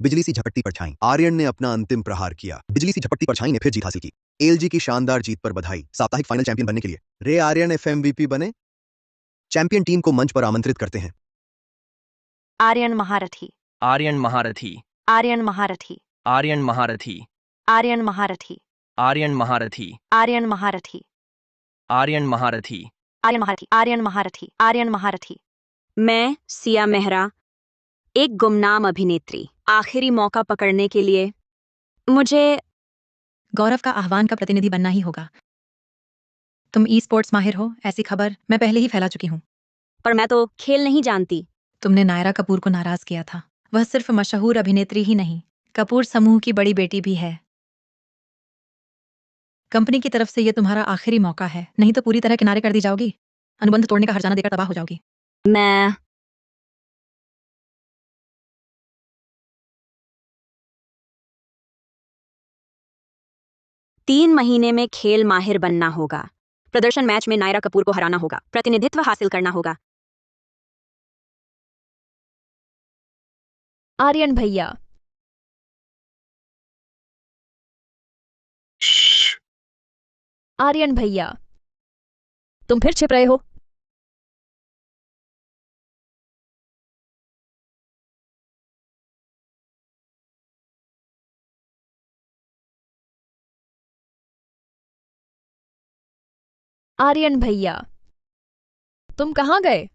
बिजली सी झपटती परछाई। आर्यन ने अपना अंतिम प्रहार किया। बिजली सी झपटती परछाई ने फिर जीत हासिल की। एलजी की शानदार जीत पर बधाई। साप्ताहिक फाइनल चैंपियन बनने के लिए रे आर्यन एफएमवीपी बने। चैंपियन टीम को मंच पर आमंत्रित करते हैं। आर्यन महारथी, आर्यन महारथी, आर्यन महारथी, आर्यन महारथी, आर्यन महारथी, आर्यन महारथी, आर्यन महारथी, आर्यन महारथी, आर्यन महारथी, आर्यन महारथी, आर्यन महारथी। मैं सिया मेहरा, एक गुमनाम अभिनेत्री, आखिरी मौका पकड़ने के लिए मुझे गौरव का आह्वान का प्रतिनिधि बनना ही होगा। तुम ई स्पोर्ट्स माहिर हो, ऐसी खबर मैं पहले ही फैला चुकी हूँ। पर मैं तो खेल नहीं जानती। तुमने नायरा कपूर को नाराज किया था। वह सिर्फ मशहूर अभिनेत्री ही नहीं, कपूर समूह की बड़ी बेटी भी है। कंपनी की तरफ से यह तुम्हारा आखिरी मौका है, नहीं तो पूरी तरह किनारे कर दी जाओगी। अनुबंध तोड़ने का हर्जाना देकर तबाह हो जाओगी। मैं 3 महीने में खेल माहिर बनना होगा। प्रदर्शन मैच में नायरा कपूर को हराना होगा। प्रतिनिधित्व हासिल करना होगा। आर्यन भैया, आर्यन भैया, तुम फिर छिप रहे हो। आर्यन भैया, तुम कहाँ गए?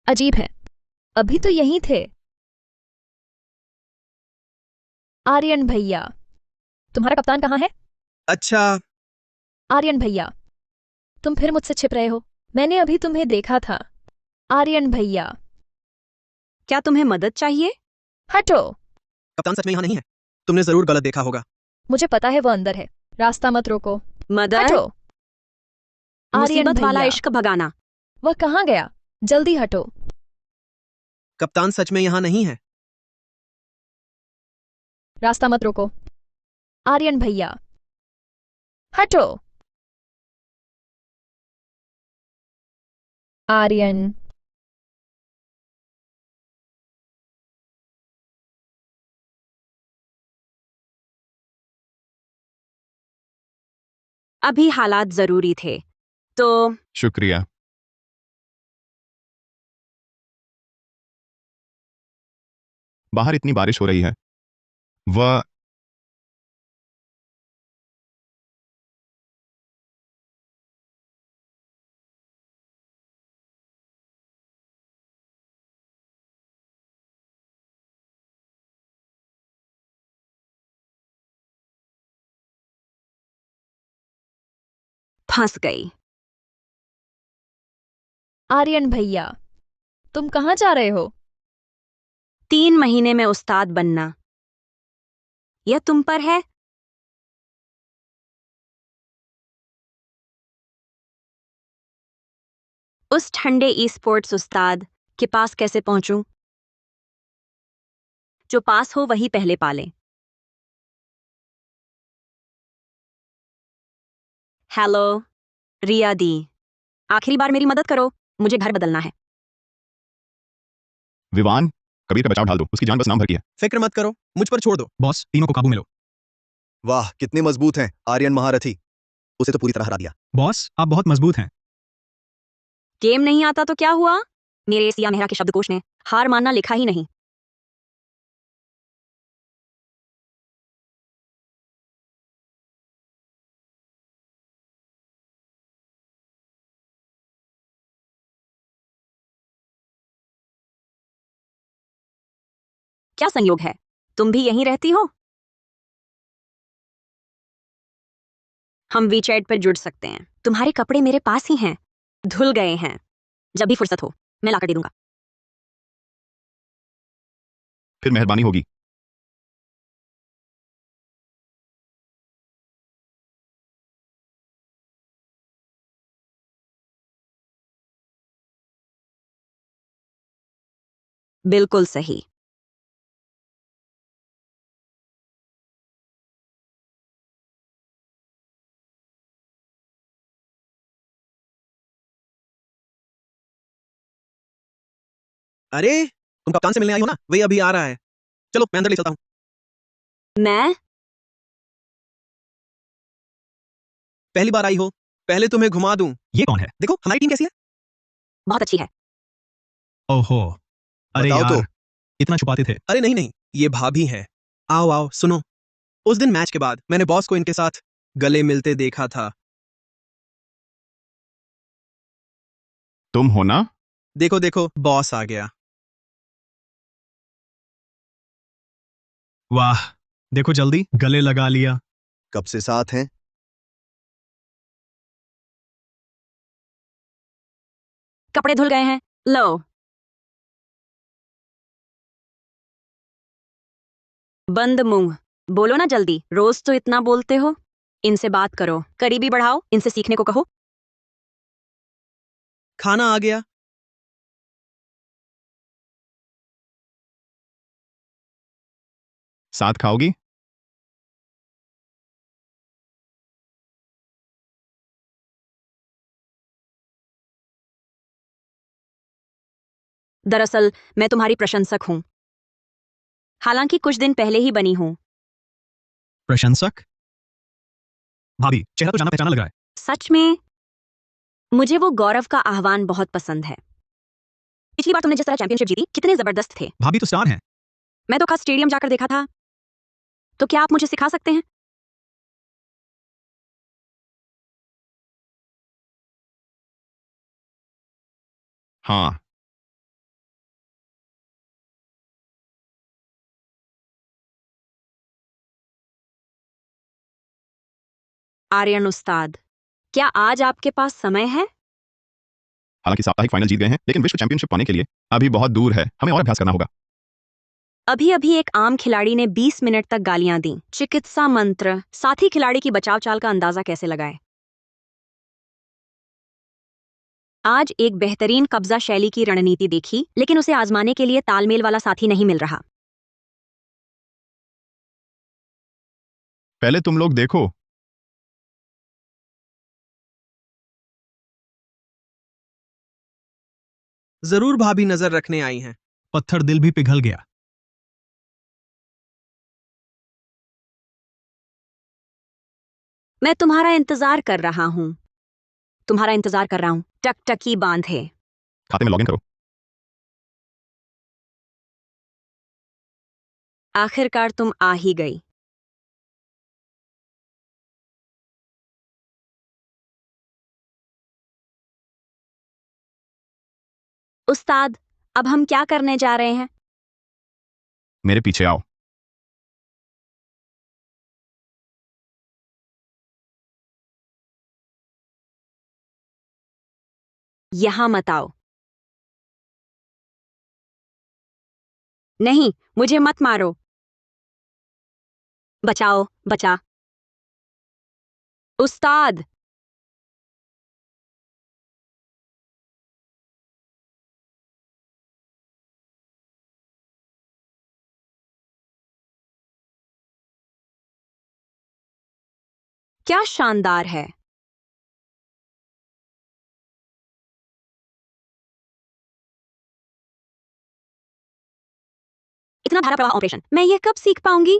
अजीब है, अभी तो यहीं थे। आर्यन भैया, तुम्हारा कप्तान कहाँ है? अच्छा, आर्यन भैया, तुम फिर मुझसे छिप रहे हो। मैंने अभी तुम्हें देखा था। आर्यन भैया, क्या तुम्हें मदद चाहिए? हटो। कप्तान सच में यहाँ नहीं है। तुमने जरूर गलत देखा होगा। मुझे पता है वो अंदर है। रास्ता मत रोको। मदद? हटो। आर्यन मुसीबत वाला भैया, इश्क भगाना। वह कहाँ गया? जल्दी हटो। कप्तान सच में यहाँ नहीं है। रास्ता मत रोको। आर्यन भैया, हटो। आर्यन, अभी हालात जरूरी थे, तो शुक्रिया। बाहर इतनी बारिश हो रही है। वह फंस गई। आर्यन भैया, तुम कहाँ जा रहे हो? 3 महीने में उस्ताद बनना, यह तुम पर है। उस ठंडे ई स्पोर्ट्स उस्ताद के पास कैसे पहुंचूं? जो पास हो वही पहले पाले। हेलो रिया दी, आखिरी बार मेरी मदद करो, मुझे घर बदलना है। विवान, कबीर पे बचाव डाल दो, उसकी जान बस नाम भर की है। फिक्र मत करो, मुझ पर छोड़ दो। बॉस, तीनों को काबू में लो। वाह, कितने मजबूत हैं आर्यन महारथी। उसे तो पूरी तरह हरा दिया। बॉस, आप बहुत मजबूत हैं। गेम नहीं आता तो क्या हुआ? मेरे सिया मेहरा के शब्दकोश ने हार मानना लिखा ही नहीं। क्या संयोग है, तुम भी यहीं रहती हो? हम वीचैट पर जुड़ सकते हैं। तुम्हारे कपड़े मेरे पास ही हैं, धुल गए हैं। जब भी फुर्सत हो मैं लाकर दे दूंगा। फिर मेहरबानी होगी। बिल्कुल सही। अरे, तुम कप्तान से मिलने आई हो ना? वही अभी आ रहा है। चलो मैं अंदर ले चलता हूँ। मैं पहली बार आई हो, पहले तुम्हें घुमा दूं। ये कौन है? देखो हमारी टीम कैसी है। बहुत अच्छी है। ओहो, अरे बताओ तो। यार, इतना छुपाते थे। अरे नहीं नहीं, ये भाभी है। आओ आओ सुनो, उस दिन मैच के बाद मैंने बॉस को इनके साथ गले मिलते देखा था। तुम हो ना? देखो देखो बॉस आ गया। वाह, देखो जल्दी गले लगा लिया। कब से साथ हैं? कपड़े धुल गए हैं, लो। बंद मुंह, बोलो ना जल्दी, रोज तो इतना बोलते हो। इनसे बात करो, करीबी बढ़ाओ, इनसे सीखने को कहो। खाना आ गया। साथ खाओगी? दरअसल मैं तुम्हारी प्रशंसक हूं, हालांकि कुछ दिन पहले ही बनी हूं। प्रशंसक? भाभी, चेहरा तो जाना पहचाना लग रहा है। सच में मुझे वो गौरव का आह्वान बहुत पसंद है। पिछली बार तुमने जिस तरह चैंपियनशिप जीती, कितने जबरदस्त थे। भाभी तो स्टार हैं। मैं तो खास स्टेडियम जाकर देखा था। तो क्या आप मुझे सिखा सकते हैं? हाँ। आर्यन उस्ताद, क्या आज आपके पास समय है? हालांकि साप्ताहिक फाइनल जीत गए हैं, लेकिन विश्व चैंपियनशिप पाने के लिए अभी बहुत दूर है। हमें और अभ्यास करना होगा। अभी अभी एक आम खिलाड़ी ने 20 मिनट तक गालियां दी। चिकित्सा मंत्र, साथी खिलाड़ी की बचाव चाल का अंदाजा कैसे लगाए? आज एक बेहतरीन कब्जा शैली की रणनीति देखी, लेकिन उसे आजमाने के लिए तालमेल वाला साथी नहीं मिल रहा। पहले तुम लोग देखो। जरूर भाभी नजर रखने आई हैं। पत्थर दिल भी पिघल गया। मैं तुम्हारा इंतजार कर रहा हूं। तुम्हारा इंतजार कर रहा हूं। टकटकी बांधे। खाते में लॉगिन करो। आखिरकार तुम आ ही गई। उस्ताद, अब हम क्या करने जा रहे हैं? मेरे पीछे आओ। यहां मत आओ। नहीं, मुझे मत मारो। बचाओ, बचा। उस्ताद, क्या शानदार है। इतना धारा प्रवाह ऑपरेशन मैं ये कब सीख पाऊंगी?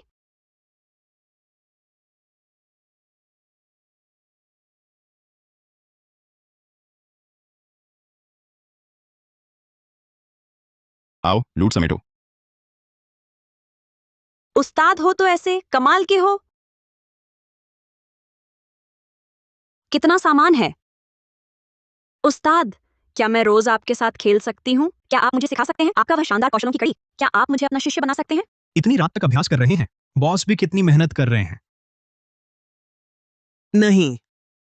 आओ, लूट समेटो। उस्ताद हो तो ऐसे कमाल के हो। कितना सामान है? उस्ताद, क्या मैं रोज आपके साथ खेल सकती हूँ? क्या आप मुझे सिखा सकते हैं? आपका वह शानदार कौशलों की कड़ी, क्या आप मुझे अपना शिष्य बना सकते हैं? इतनी रात तक अभ्यास कर रहे हैं। बॉस भी कितनी मेहनत कर रहे हैं। नहीं,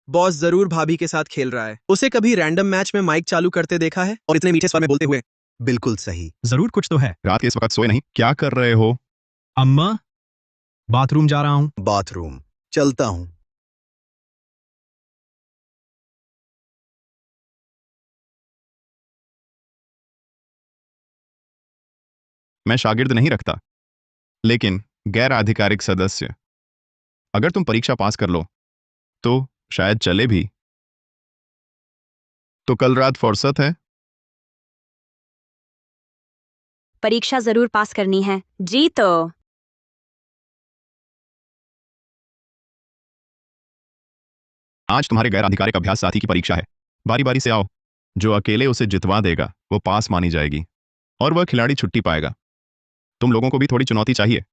बॉस जरूर भाभी के साथ खेल रहा है। उसे कभी रैंडम मैच में माइक चालू करते देखा है और इतने मीठे स्वर में बोलते हुए। बिल्कुल सही। जरूर कुछ तो है। रात के इस वक्त सोए नहीं, क्या कर रहे हो? अम्मा, बाथरूम जा रहा हूं। बाथरूम चलता हूं। मैं शागिर्द नहीं रखता, लेकिन गैर आधिकारिक सदस्य। अगर तुम परीक्षा पास कर लो तो शायद चले भी। तो कल रात फुर्सत है? परीक्षा जरूर पास करनी है। जी तो। आज तुम्हारे गैर आधिकारिक अभ्यास साथी की परीक्षा है। बारी बारी से आओ। जो अकेले उसे जितवा देगा वो पास मानी जाएगी और वह खिलाड़ी छुट्टी पाएगा। तुम लोगों को भी थोड़ी चुनौती चाहिए।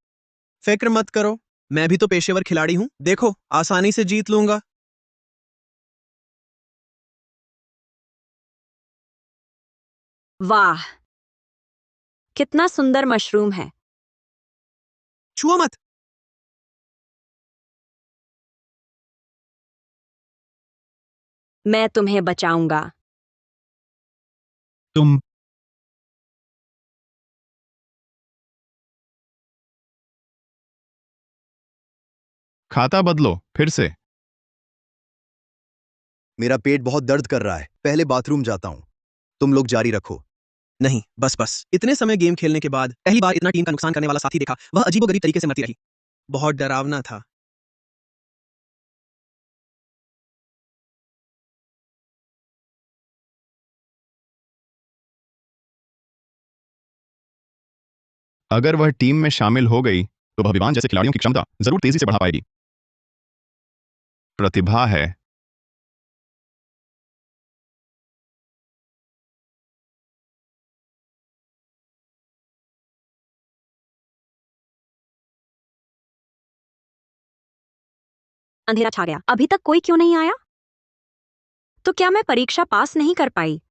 फिक्र मत करो, मैं भी तो पेशेवर खिलाड़ी हूं। देखो, आसानी से जीत लूंगा। वाह, कितना सुंदर मशरूम है। छुओ मत। मैं तुम्हें बचाऊंगा। तुम खाता बदलो फिर से। मेरा पेट बहुत दर्द कर रहा है, पहले बाथरूम जाता हूं। तुम लोग जारी रखो। नहीं, बस बस। इतने समय गेम खेलने के बाद पहली बार इतना टीम का नुकसान करने वाला साथी देखा। वह अजीबोगरीब तरीके से मरती रही। बहुत डरावना था। अगर वह टीम में शामिल हो गई तो भविवान जैसे खिलाड़ियों की क्षमता जरूर तेजी से बढ़ा पाएगी। प्रतिभा है। अंधेरा छा गया, अभी तक कोई क्यों नहीं आया? तो क्या मैं परीक्षा पास नहीं कर पाई?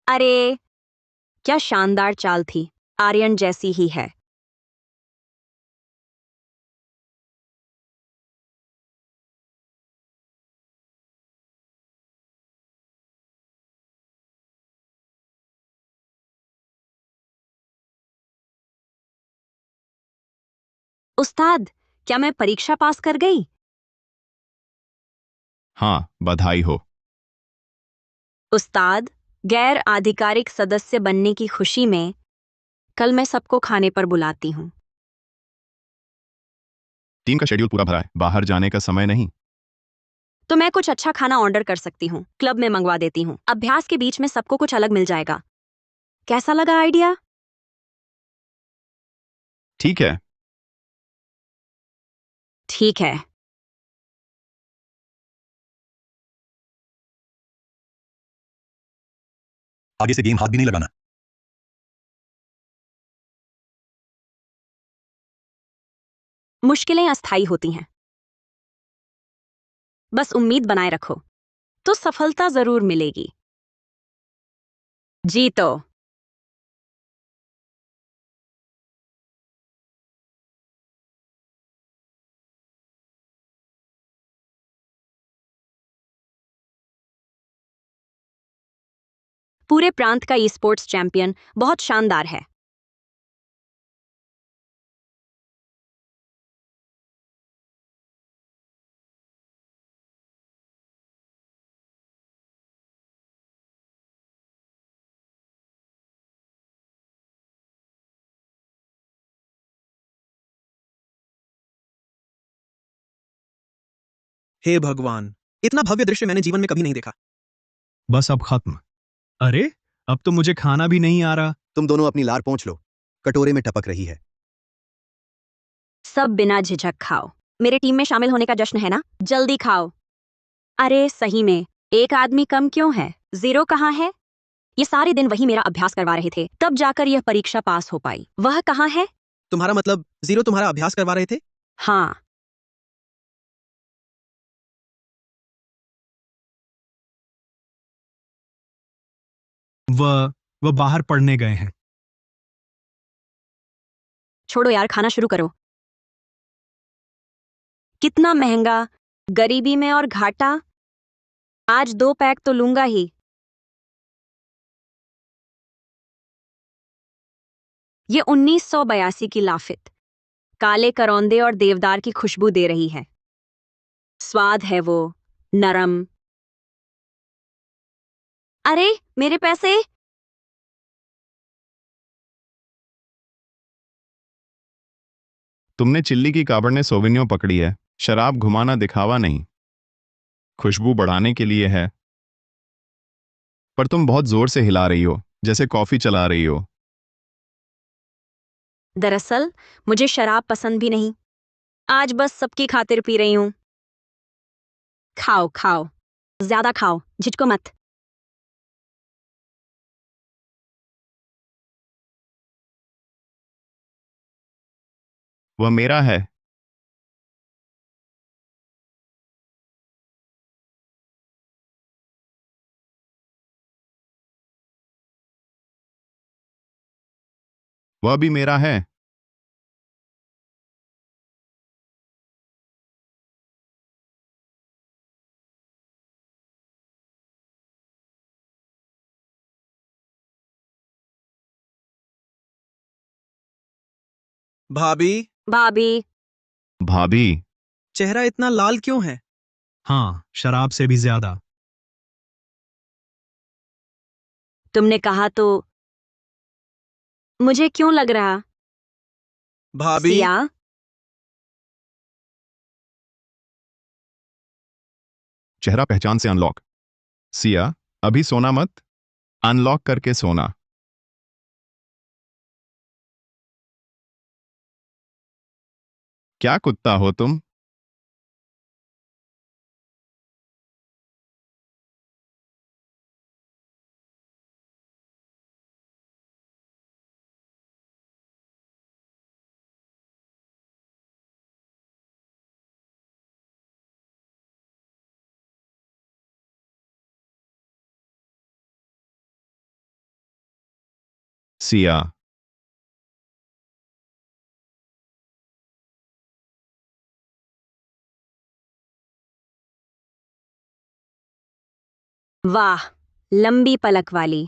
अरे, क्या शानदार चाल थी। आर्यन जैसी ही है। उस्ताद, क्या मैं परीक्षा पास कर गई? हाँ, बधाई हो। उस्ताद, गैर आधिकारिक सदस्य बनने की खुशी में कल मैं सबको खाने पर बुलाती हूँ। टीम का शेड्यूल पूरा भरा है, बाहर जाने का समय नहीं। तो मैं कुछ अच्छा खाना ऑर्डर कर सकती हूँ, क्लब में मंगवा देती हूँ। अभ्यास के बीच में सबको कुछ अलग मिल जाएगा। कैसा लगा आइडिया? ठीक है। ठीक है। आगे से गेम हाथ भी नहीं लगाना। मुश्किलें अस्थायी होती हैं, बस उम्मीद बनाए रखो तो सफलता जरूर मिलेगी। जी तो। पूरे प्रांत का ई स्पोर्ट्स चैंपियन बहुत शानदार है। हे भगवान, इतना भव्य दृश्य मैंने जीवन में कभी नहीं देखा। बस अब खत्म। अरे, अब तो मुझे खाना भी नहीं आ रहा। तुम दोनों अपनी लार पोंछ लो, कटोरे में टपक रही है। सब बिना झिझक खाओ। मेरे टीम में शामिल होने का जश्न है ना, जल्दी खाओ। अरे सही में, एक आदमी कम क्यों है? जीरो कहाँ है? ये सारे दिन वही मेरा अभ्यास करवा रहे थे, तब जाकर यह परीक्षा पास हो पाई। वह कहाँ है? तुम्हारा मतलब जीरो तुम्हारा अभ्यास करवा रहे थे? हाँ। वह बाहर पढ़ने गए हैं। छोड़ो यार, खाना शुरू करो। कितना महंगा, गरीबी में और घाटा। आज 2 पैक तो लूंगा ही। ये 1982 की लाफित काले करौंदे और देवदार की खुशबू दे रही है। स्वाद है वो नरम। अरे मेरे पैसे। तुमने चिल्ली की काबरने सोविनियो पकड़ी है। शराब घुमाना दिखावा नहीं, खुशबू बढ़ाने के लिए है। पर तुम बहुत जोर से हिला रही हो, जैसे कॉफी चला रही हो। दरअसल मुझे शराब पसंद भी नहीं। आज बस सबकी खातिर पी रही हूं। खाओ खाओ, ज्यादा खाओ, झिझको मत। वह मेरा है। वह भी मेरा है। भाभी, भाभी। भाभी। चेहरा इतना लाल क्यों है? हाँ, शराब से भी ज्यादा। तुमने कहा तो मुझे क्यों लग रहा? भाभी, सिया। चेहरा पहचान से अनलॉक। सिया, अभी सोना मत, अनलॉक करके सोना। क्या कुत्ता हो तुम? सिया। वाह, लंबी पलक वाली।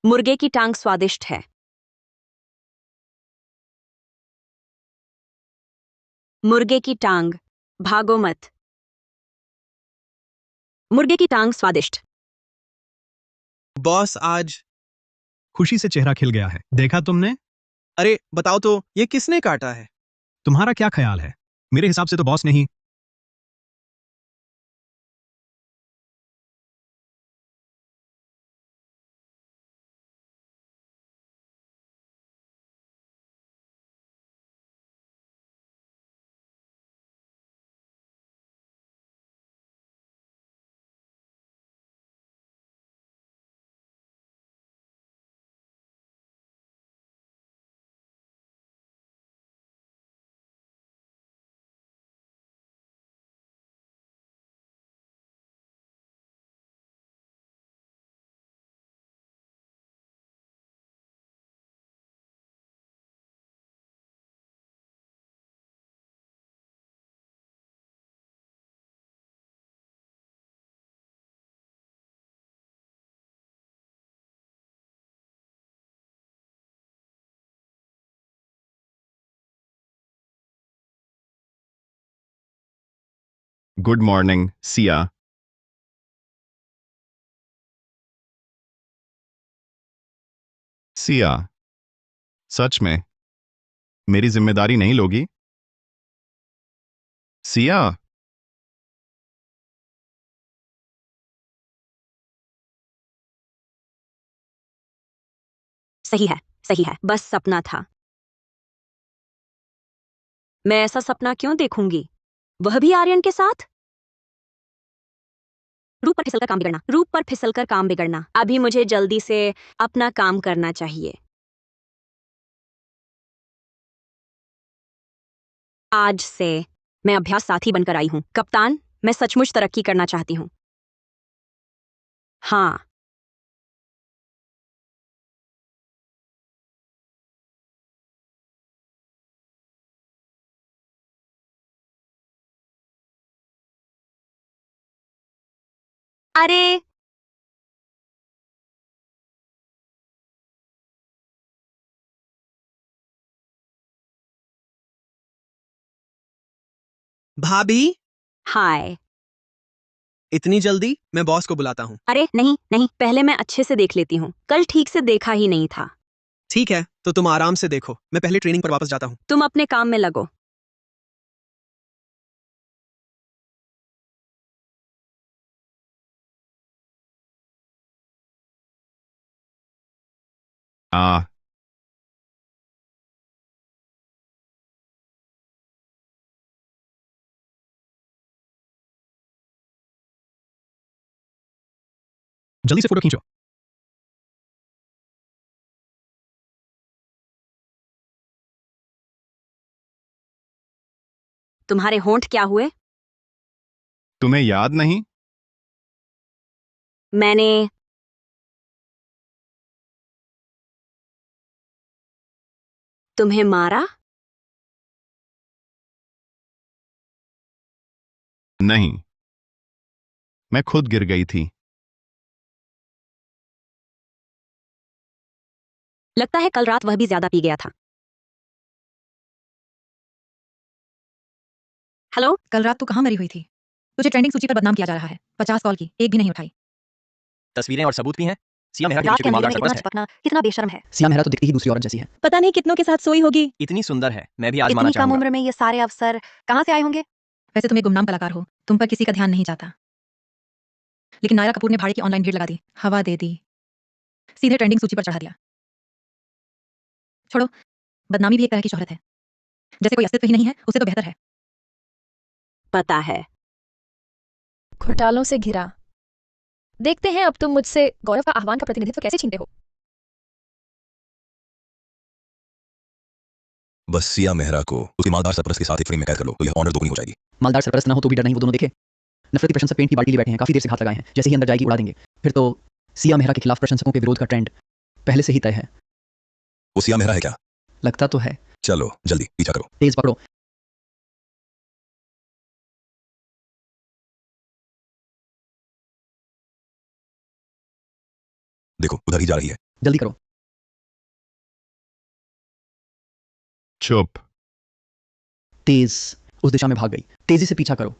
मुर्गे की टांग स्वादिष्ट है। मुर्गे की टांग, भागो मत। मुर्गे की टांग स्वादिष्ट। बॉस आज। खुशी से चेहरा खिल गया है, देखा तुमने? अरे बताओ तो, ये किसने काटा है? तुम्हारा क्या ख्याल है? मेरे हिसाब से तो बॉस नहीं। Good morning Siya. सिया, सच में मेरी जिम्मेदारी नहीं लोगी? सिया। सही है, बस सपना था। मैं ऐसा सपना क्यों देखूंगी, वह भी आर्यन के साथ? रूप पर फिसलकर काम बिगड़ना। अभी मुझे जल्दी से अपना काम करना चाहिए। आज से मैं अभ्यास साथी बनकर आई हूं। कप्तान, मैं सचमुच तरक्की करना चाहती हूं। हाँ, अरे भाभी, हाय। इतनी जल्दी? मैं बॉस को बुलाता हूँ। अरे नहीं नहीं, पहले मैं अच्छे से देख लेती हूँ। कल ठीक से देखा ही नहीं था। ठीक है, तो तुम आराम से देखो। मैं पहले ट्रेनिंग पर वापस जाता हूँ। तुम अपने काम में लगो। आ जल्दी से फोटो खींचो। तुम्हारे होंठ क्या हुए? तुम्हें याद नहीं? मैंने तुम्हें मारा? नहीं, मैं खुद गिर गई थी। लगता है कल रात वह भी ज्यादा पी गया था। हेलो, कल रात तू कहाँ मरी हुई थी? तुझे ट्रेंडिंग सूची पर बदनाम किया जा रहा है। 50 कॉल की, एक भी नहीं उठाई। तस्वीरें और सबूत भी हैं। सिया मेहरा के रात पीछे के कोई अंधेरे मालदार में इतना सरपरस्त है। चिपकना कितना बेशर्म है। सिया मेहरा तो दिखती ही दूसरी औरत जैसी है। पता नहीं कितनों के साथ सोई होगी। इतनी सुंदर है, मैं भी आजमाना इतनी कम चाहूंगा। उम्र में ये सारे अवसर कहाँ से आए होंगे? वैसे तुम एक गुमनाम कलाकार हो, तुम पर किसी का ध्यान नहीं जाता। लेकिन नायरा कपूर ने भाड़े की ऑनलाइन भीड़ लगा दी, हवा दे दी, सीधे ट्रेंडिंग सूची पर चढ़ा दिया। छोड़ो, बदनामी भी एक तरह की शोहरत है। जैसे कोई अस्तित्व ही नहीं है, उससे तो बेहतर है। पता है। घोटालों से घिरा। देखते हैं अब तुम मुझसे गौरव का आह्वान का प्रतिनिधित्व कैसे छीनते हो। बस सिया मेहरा को उसकी मालदार सरपरस्त के साथ एक फ्रेम में कैद कर लो तो यह ऑनर दोगुनी हो जाएगी। मालदार सरपरस्त ना हो तो भी डर नहीं, वो दोनों देखे। नफरती प्रशंसक पेंट की बाल्टी लिए बैठे हैं, काफी देर से हाथ लगाए हैं, जैसे ही अंदर जाएगी उड़ा देंगे। फिर तो सिया मेहरा के खिलाफ प्रशंसकों के विरोध का ट्रेंड पहले से ही तय है। वो सिया मेहरा है क्या? लगता तो है। चलो जल्दी पीछा करो। तेज पकड़ो। देखो उधर ही जा रही है। जल्दी करो। चुप। तेज उस दिशा में भाग गई। तेजी से पीछा करो।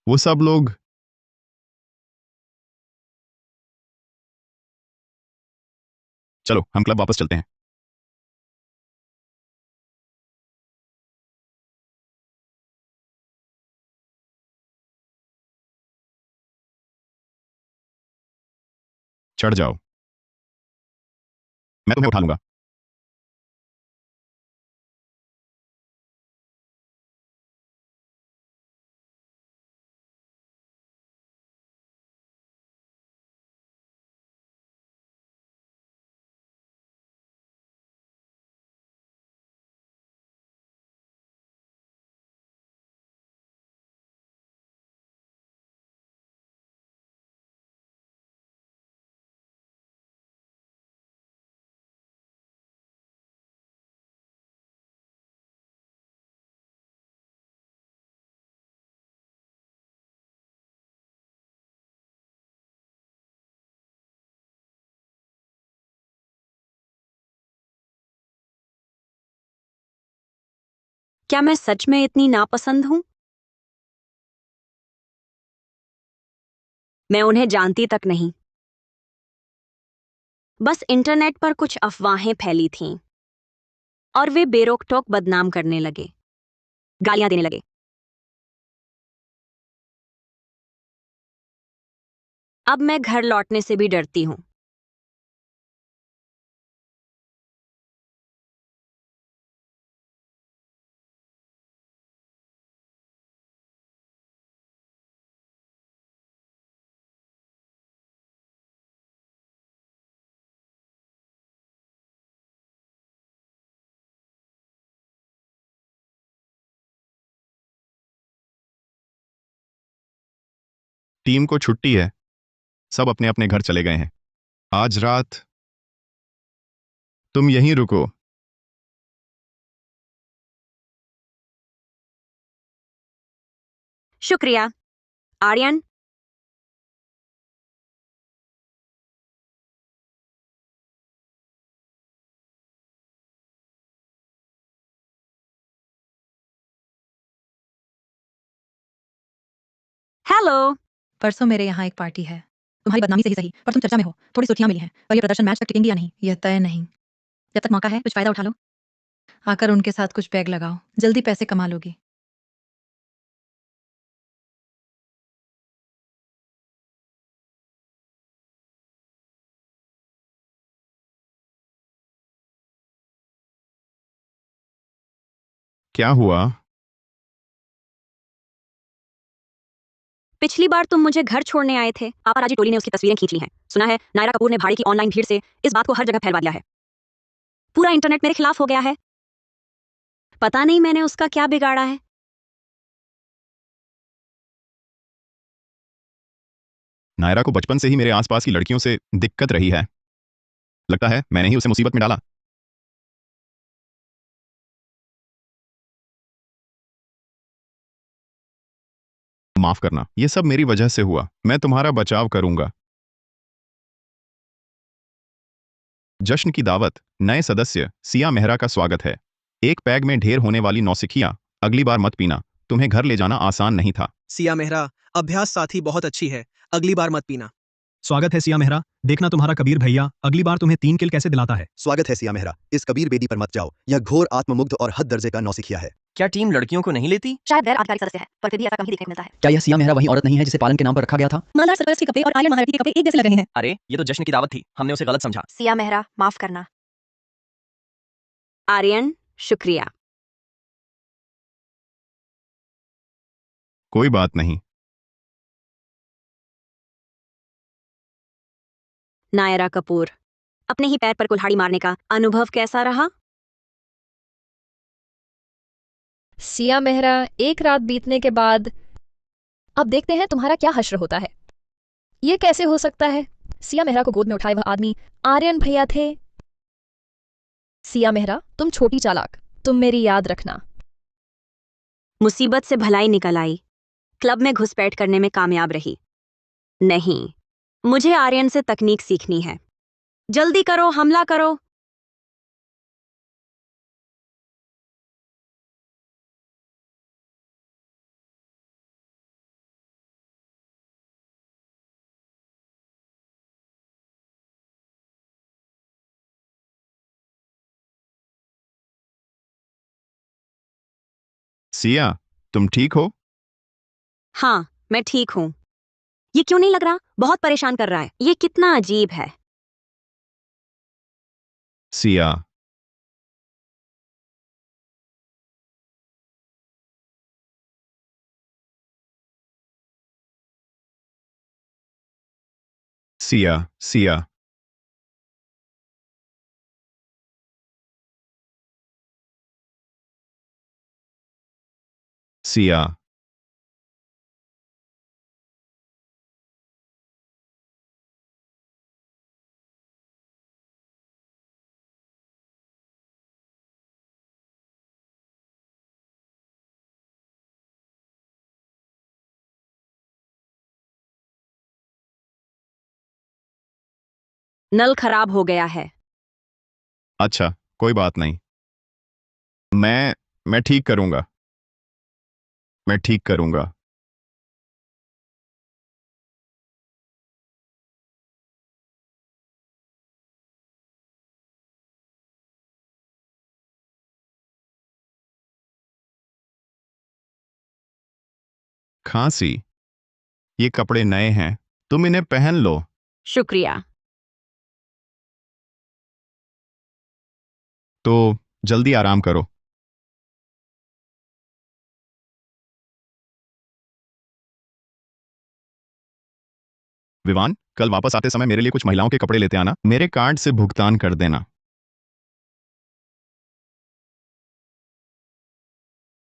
वो सब लोग चलो हम क्लब वापस चलते हैं। चढ़ जाओ, मैं तुम्हें उठा लूंगा। क्या मैं सच में इतनी नापसंद हूं? मैं उन्हें जानती तक नहीं। बस इंटरनेट पर कुछ अफवाहें फैली थीं और वे बेरोक-टोक बदनाम करने लगे, गालियां देने लगे। अब मैं घर लौटने से भी डरती हूं। टीम को छुट्टी है, सब अपने अपने घर चले गए हैं। आज रात तुम यहीं रुको। शुक्रिया, आर्यन। हेलो। परसों मेरे यहाँ एक पार्टी है। तुम्हारी बदनामी से ही सही, पर तुम चर्चा में हो। थोड़ी सुर्खियां मिली हैं, पर ये प्रदर्शन मैच तक टिकेंगी या नहीं, यह तय नहीं। जब तक मौका है, कुछ फायदा उठा लो। आकर उनके साथ कुछ पैग लगाओ, जल्दी पैसे कमा लोगी। क्या हुआ? पिछली बार तुम मुझे घर छोड़ने आए थे, पापाराजी टोली ने उसकी तस्वीरें खींच ली हैं। सुना है नायरा कपूर ने भाड़े की ऑनलाइन भीड़ से इस बात को हर जगह फैलवा दिया है। पूरा इंटरनेट मेरे खिलाफ हो गया है। पता नहीं मैंने उसका क्या बिगाड़ा है। नायरा को बचपन से ही मेरे आसपास की लड़कियों से दिक्कत रही है। लगता है मैंने ही उसे मुसीबत में डाला। माफ करना, ये सब मेरी वजह से हुआ। मैं तुम्हारा बचाव करूंगा। जश्न की दावत, नए सदस्य सिया मेहरा का स्वागत है। एक पैग में ढेर होने वाली नौसिखिया, अगली बार मत पीना। तुम्हें घर ले जाना आसान नहीं था। सिया मेहरा, अभ्यास साथी बहुत अच्छी है, अगली बार मत पीना। स्वागत है सिया मेहरा, देखना तुम्हारा कबीर भैया अगली बार तुम्हें 3 किल कैसे दिलाता है। स्वागत है सिया मेहरा, इस कबीर बेदी पर मत जाओ। यह घोर आत्ममुग्ध और हद दर्जे का नौसिखिया है। क्या टीम लड़कियों को नहीं लेती? शायद गैर आधिकारिक सदस्य है, पर फिर भी ऐसा कम ही देखने को मिलता है। क्या यह सिया मेहरा वही औरत नहीं है जिसे पालन के नाम पर रखा गया था? मालदार सरपरस्त के कपड़े और आर्यन महारथी के कपड़े एक जैसे लग रहे हैं। अरे ये तो जश्न की दावत थी, हमने उसे गलत समझा। सिया मेहरा, माफ करना। आर्यन, शुक्रिया। कोई बात नहीं। नायरा कपूर, अपने ही पैर पर कुल्हाड़ी मारने का अनुभव कैसा रहा? सिया मेहरा, एक रात बीतने के बाद अब देखते हैं तुम्हारा क्या हश्र होता है। ये कैसे हो सकता है? सिया मेहरा को गोद में उठाए वह आदमी आर्यन भैया थे। सिया मेहरा, तुम छोटी चालाक, तुम मेरी याद रखना। मुसीबत से भलाई निकल आई, क्लब में घुसपैठ करने में कामयाब रही। नहीं, मुझे आर्यन से तकनीक सीखनी है। जल्दी करो, हमला करो। सिया, तुम ठीक हो? हाँ, मैं ठीक हूं। ये क्यों नहीं लग रहा? बहुत परेशान कर रहा है। ये कितना अजीब है। सिया, सिया, सिया, सिया, नल खराब हो गया है। अच्छा, कोई बात नहीं। मैं मैं ठीक करूंगा। मैं ठीक करूंगा। खांसी। ये कपड़े नए हैं, तुम इन्हें पहन लो। शुक्रिया। तो जल्दी आराम करो। विवान, कल वापस आते समय मेरे लिए कुछ महिलाओं के कपड़े लेते आना। मेरे कार्ड से भुगतान कर देना।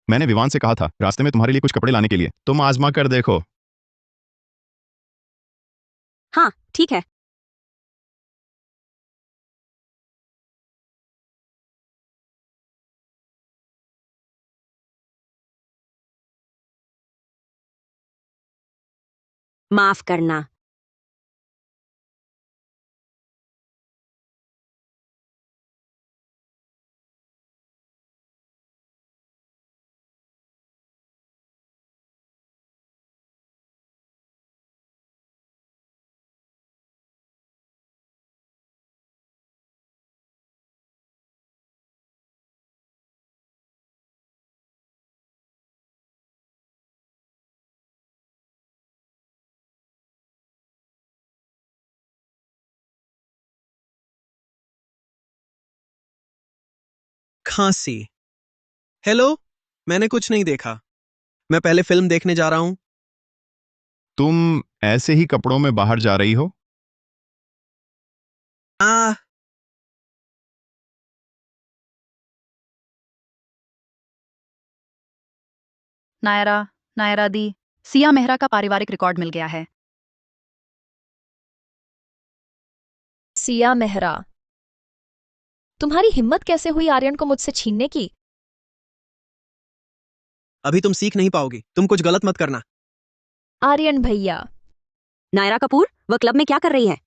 मैंने विवान से कहा था रास्ते में तुम्हारे लिए कुछ कपड़े लाने के लिए। तुम आजमा कर देखो। हाँ, ठीक है। माफ करना। खांसी। हेलो, मैंने कुछ नहीं देखा। मैं पहले फिल्म देखने जा रहा हूं। तुम ऐसे ही कपड़ों में बाहर जा रही हो? आ नायरा, नायरा दी, सिया मेहरा का पारिवारिक रिकॉर्ड मिल गया है। सिया मेहरा, तुम्हारी हिम्मत कैसे हुई आर्यन को मुझसे छीनने की? अभी तुम सीख नहीं पाओगी। तुम कुछ गलत मत करना। आर्यन भैया, नायरा कपूर, वह क्लब में क्या कर रही है?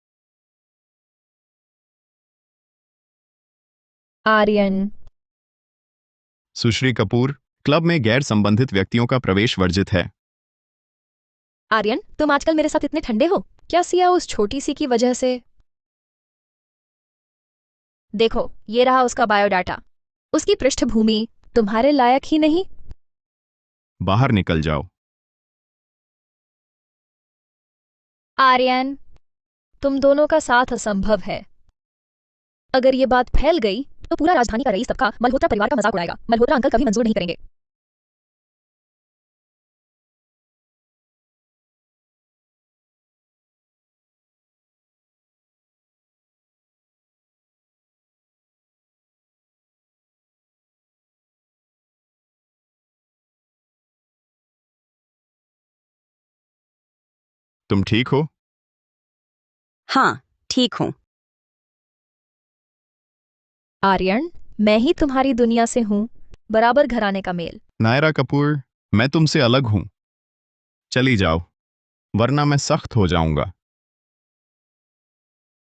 आर्यन, सुश्री कपूर, क्लब में गैर संबंधित व्यक्तियों का प्रवेश वर्जित है। आर्यन, तुम आजकल मेरे साथ इतने ठंडे हो? क्या सिया उस छोटी सी की वजह से? देखो, ये रहा उसका बायोडाटा। उसकी पृष्ठभूमि तुम्हारे लायक ही नहीं। बाहर निकल जाओ। आर्यन, तुम दोनों का साथ असंभव है। अगर ये बात फैल गई तो पूरा राजधानी का रईस सबका मल्होत्रा परिवार का मजाक उड़ाएगा। मल्होत्रा अंकल कभी मंजूर नहीं करेंगे। तुम ठीक हो? हाँ, ठीक हूं। आर्यन, मैं ही तुम्हारी दुनिया से हूं, बराबर घराने का मेल। नायरा कपूर, मैं तुमसे अलग हूं। चली जाओ, वरना मैं सख्त हो जाऊंगा।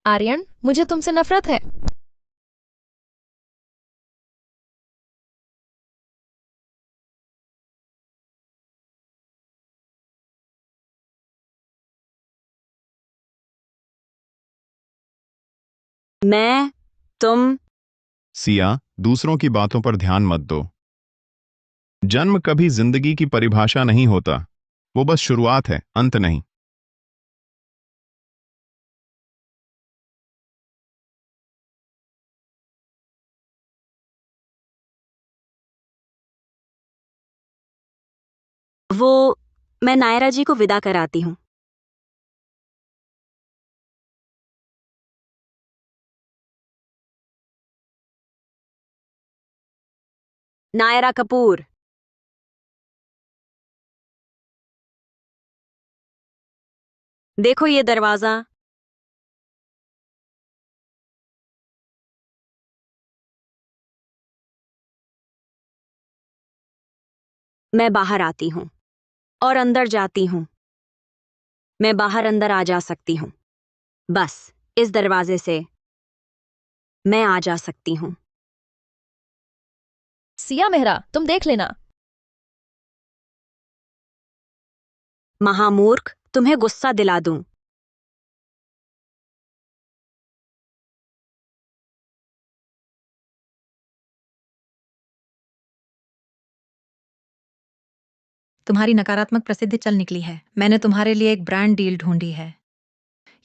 आर्यन, मुझे तुमसे नफरत है। तुम सिया, दूसरों की बातों पर ध्यान मत दो। जन्म कभी जिंदगी की परिभाषा नहीं होता। वो बस शुरुआत है, अंत नहीं। वो मैं नायरा जी को विदा कराती हूँ। नायरा कपूर, देखो ये दरवाजा। मैं बाहर आती हूँ और अंदर जाती हूँ। मैं बाहर अंदर आ जा सकती हूँ। बस इस दरवाजे से मैं आ जा सकती हूँ। सिया मेहरा, तुम देख लेना। महामूर्ख, तुम्हें गुस्सा दिला दूं। तुम्हारी नकारात्मक प्रसिद्धि चल निकली है। मैंने तुम्हारे लिए एक ब्रांड डील ढूंढी है।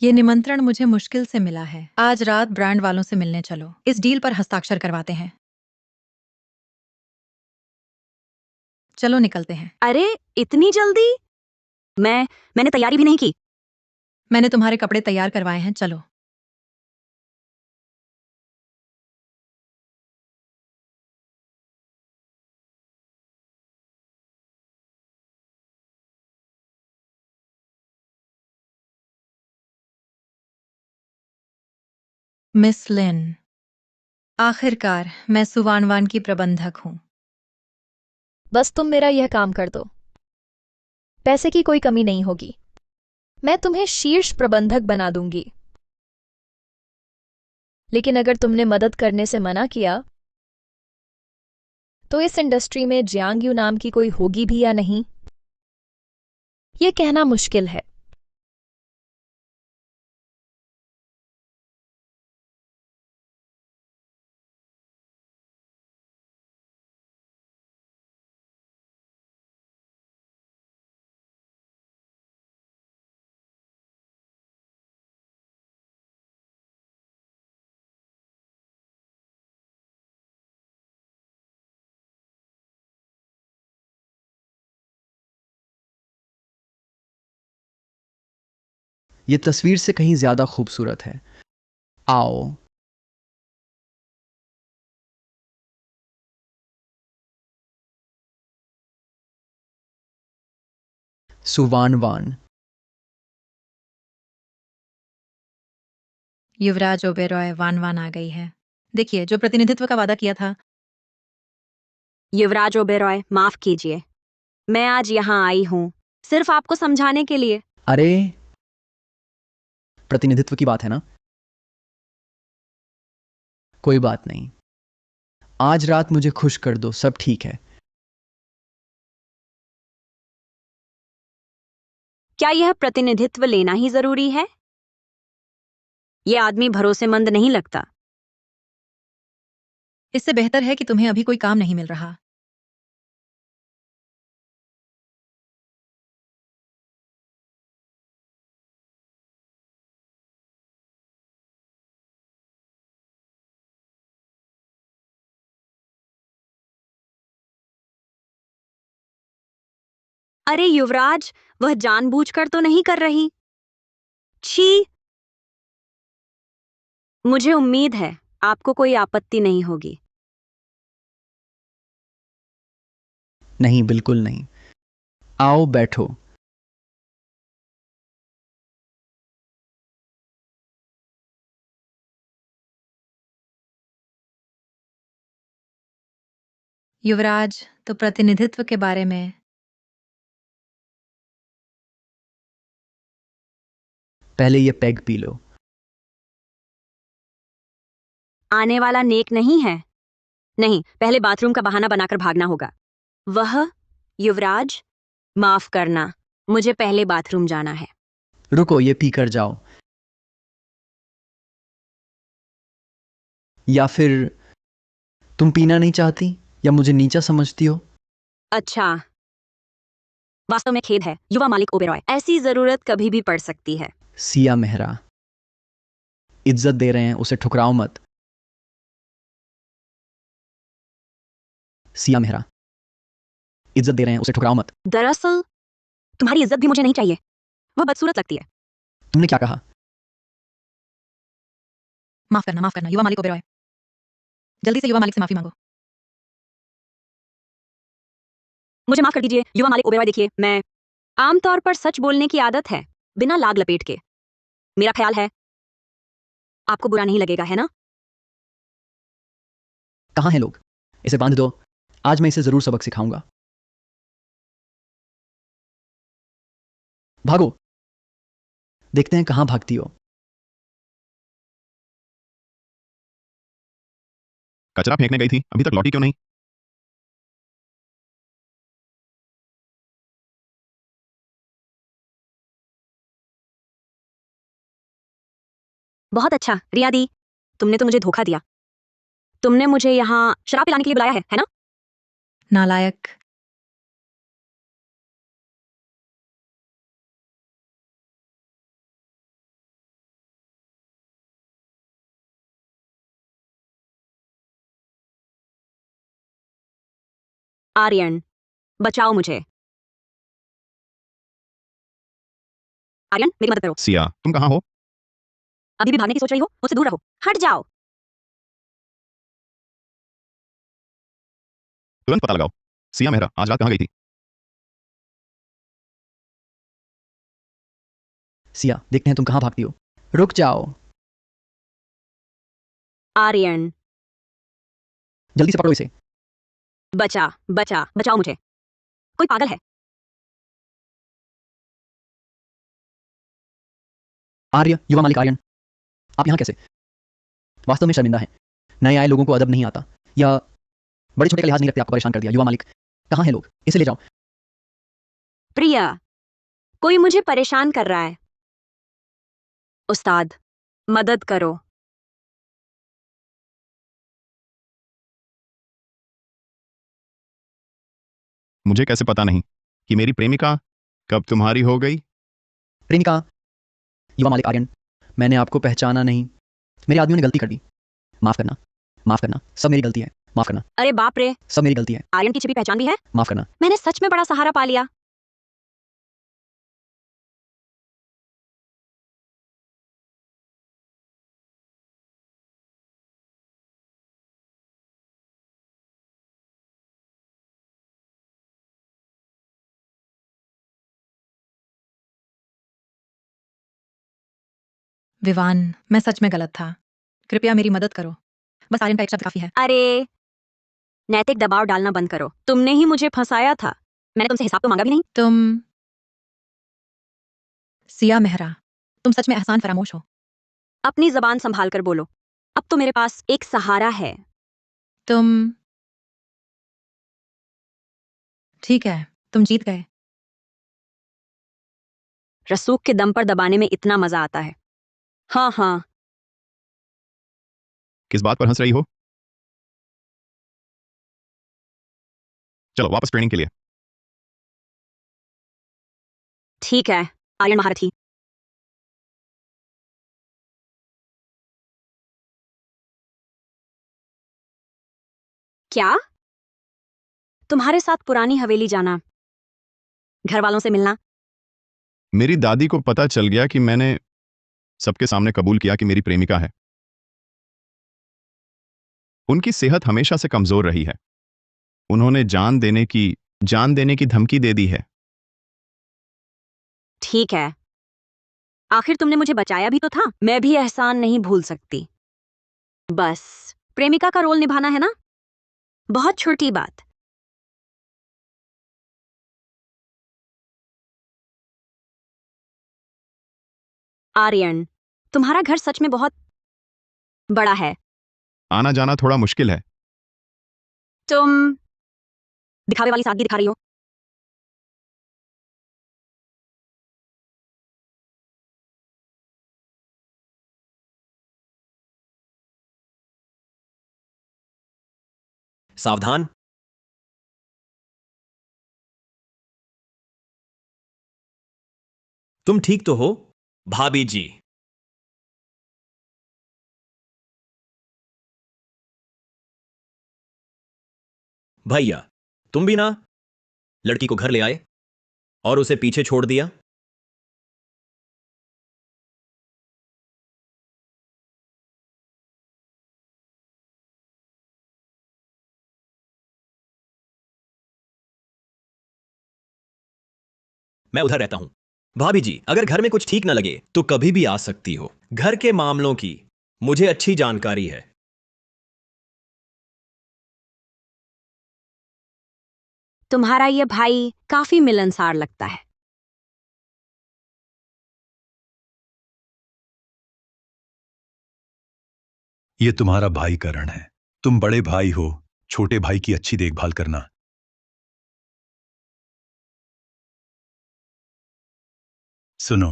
ये निमंत्रण मुझे मुश्किल से मिला है। आज रात ब्रांड वालों से मिलने चलो। इस डील पर हस्ताक्षर करवाते हैं। चलो निकलते हैं। अरे, इतनी जल्दी? मैंने तैयारी भी नहीं की। मैंने तुम्हारे कपड़े तैयार करवाए हैं, चलो। मिस लिन, आखिरकार मैं सुवानवान की प्रबंधक हूँ। बस तुम मेरा यह काम कर दो, पैसे की कोई कमी नहीं होगी। मैं तुम्हें शीर्ष प्रबंधक बना दूंगी। लेकिन अगर तुमने मदद करने से मना किया तो इस इंडस्ट्री में जियांग यू नाम की कोई होगी भी या नहीं, यह कहना मुश्किल है। ये तस्वीर से कहीं ज्यादा खूबसूरत है। आओ। सुवानवान। युवराज ओबेरॉय, वान आ गई है। देखिए, जो प्रतिनिधित्व का वादा किया था। युवराज ओबेरॉय, माफ कीजिए। मैं आज यहाँ आई हूँ सिर्फ आपको समझाने के लिए। अरे, प्रतिनिधित्व की बात है ना? कोई बात नहीं। आज रात मुझे खुश कर दो, सब ठीक है। क्या यह प्रतिनिधित्व लेना ही जरूरी है? यह आदमी भरोसेमंद नहीं लगता। इससे बेहतर है कि तुम्हें अभी कोई काम नहीं मिल रहा। अरे युवराज, वह जानबूझकर तो नहीं कर रही। छी। मुझे उम्मीद है आपको कोई आपत्ति नहीं होगी। नहीं, बिल्कुल नहीं। आओ बैठो। युवराज, तो प्रतिनिधित्व के बारे में। पहले ये पैग पी लो। आने वाला नेक नहीं है। नहीं, पहले बाथरूम का बहाना बनाकर भागना होगा। वह युवराज, माफ करना, मुझे पहले बाथरूम जाना है। रुको, ये पी कर जाओ। या फिर तुम पीना नहीं चाहती, या मुझे नीचा समझती हो? अच्छा, वास्तव में खेद है युवा मालिक ओबेरॉय, ऐसी जरूरत कभी भी पड़ सकती है। सिया मेहरा, इज्जत दे रहे हैं, उसे ठुकराओ मत। सिया मेहरा, इज्जत दे रहे हैं, उसे ठुकराओ मत। दरअसल तुम्हारी इज्जत भी मुझे नहीं चाहिए। वह बदसूरत लगती है। तुमने क्या कहा? माफ करना, युवा मालिक ओबेरॉय। जल्दी से युवा मालिक से माफी मांगो। मुझे माफ कर दीजिए युवा मालिक ओबेरॉय। देखिए, मैं आमतौर पर सच बोलने की आदत है, बिना लाग लपेट के। मेरा ख्याल है आपको बुरा नहीं लगेगा, है ना? कहाँ हैं लोग? इसे बांध दो। आज मैं इसे जरूर सबक सिखाऊंगा। भागो। देखते हैं कहां भागती हो। कचरा फेंकने गई थी, अभी तक लौटी क्यों नहीं? बहुत अच्छा रिया दी, तुमने तो मुझे धोखा दिया। तुमने मुझे यहाँ शराब पिलाने के लिए बुलाया है ना? नालायक। आर्यन, बचाओ मुझे। आर्यन, मेरी मदद करो। सिया, तुम कहाँ हो? अभी भी भागने की सोच रही हो? मुझसे दूर रहो, हट जाओ। तुरंत पता लगाओ। सिया मेहरा आज रात कहाँ गई थी? सिया, देखते हैं तुम कहाँ भागती हो। रुक जाओ। आर्यन, जल्दी से पकड़ो इसे। बचाओ मुझे। कोई पागल है। आर्य, युवा मालिक आर्यन, आप यहाँ कैसे? वास्तव में शर्मिंदा है। नए आए लोगों को अदब नहीं आता, या बड़े छोटे का लिहाज नहीं रखते। आपको परेशान कर दिया। युवा मालिक, कहाँ हैं लोग? इसे ले जाओ। प्रिया, कोई मुझे परेशान कर रहा है। उस्ताद, मदद करो। मुझे कैसे पता नहीं कि मेरी प्रेमिका कब तुम्हारी हो गई? प्रेमिका? युवा मालिक आर्यन, मैंने आपको पहचाना नहीं। मेरे आदमियों ने गलती कर दी। माफ करना, माफ करना, सब मेरी गलती है। माफ करना, अरे बाप रे, सब मेरी गलती है। आर्यन की छिपी पहचान भी है। माफ करना। मैंने सच में बड़ा सहारा पा लिया। विवान, मैं सच में गलत था। कृपया मेरी मदद करो। बस आर्यन का एक शब्द काफी है। अरे, नैतिक दबाव डालना बंद करो। तुमने ही मुझे फंसाया था। मैंने तुमसे हिसाब तो मांगा भी नहीं। तुम सिया मेहरा, तुम सच में एहसान फरामोश हो। अपनी जबान संभाल कर बोलो। अब तो मेरे पास एक सहारा है। तुम ठीक है, तुम जीत गए। रसूख के दम पर दबाने में इतना मजा आता है। हाँ हाँ, किस बात पर हंस रही हो? चलो वापस ट्रेनिंग के लिए। ठीक है आर्यन महारथी। क्या? तुम्हारे साथ पुरानी हवेली जाना, घर वालों से मिलना। मेरी दादी को पता चल गया कि मैंने सबके सामने कबूल किया कि मेरी प्रेमिका है। उनकी सेहत हमेशा से कमजोर रही है। उन्होंने जान देने की धमकी दे दी है। ठीक है, आखिर तुमने मुझे बचाया भी तो था। मैं भी एहसान नहीं भूल सकती। बस प्रेमिका का रोल निभाना है ना, बहुत छोटी बात। आर्यन, तुम्हारा घर सच में बहुत बड़ा है। आना जाना थोड़ा मुश्किल है। तुम दिखावे वाली सादगी दिखा रही हो। सावधान। तुम ठीक तो हो भाभी जी? भैया, तुम भी ना लड़की को घर ले आए और उसे पीछे छोड़ दिया। मैं उधर रहता हूं। भाभी जी, अगर घर में कुछ ठीक ना लगे तो कभी भी आ सकती हो। घर के मामलों की मुझे अच्छी जानकारी है। तुम्हारा ये भाई काफी मिलनसार लगता है। ये तुम्हारा भाई करण है। तुम बड़े भाई हो, छोटे भाई की अच्छी देखभाल करना। सुनो,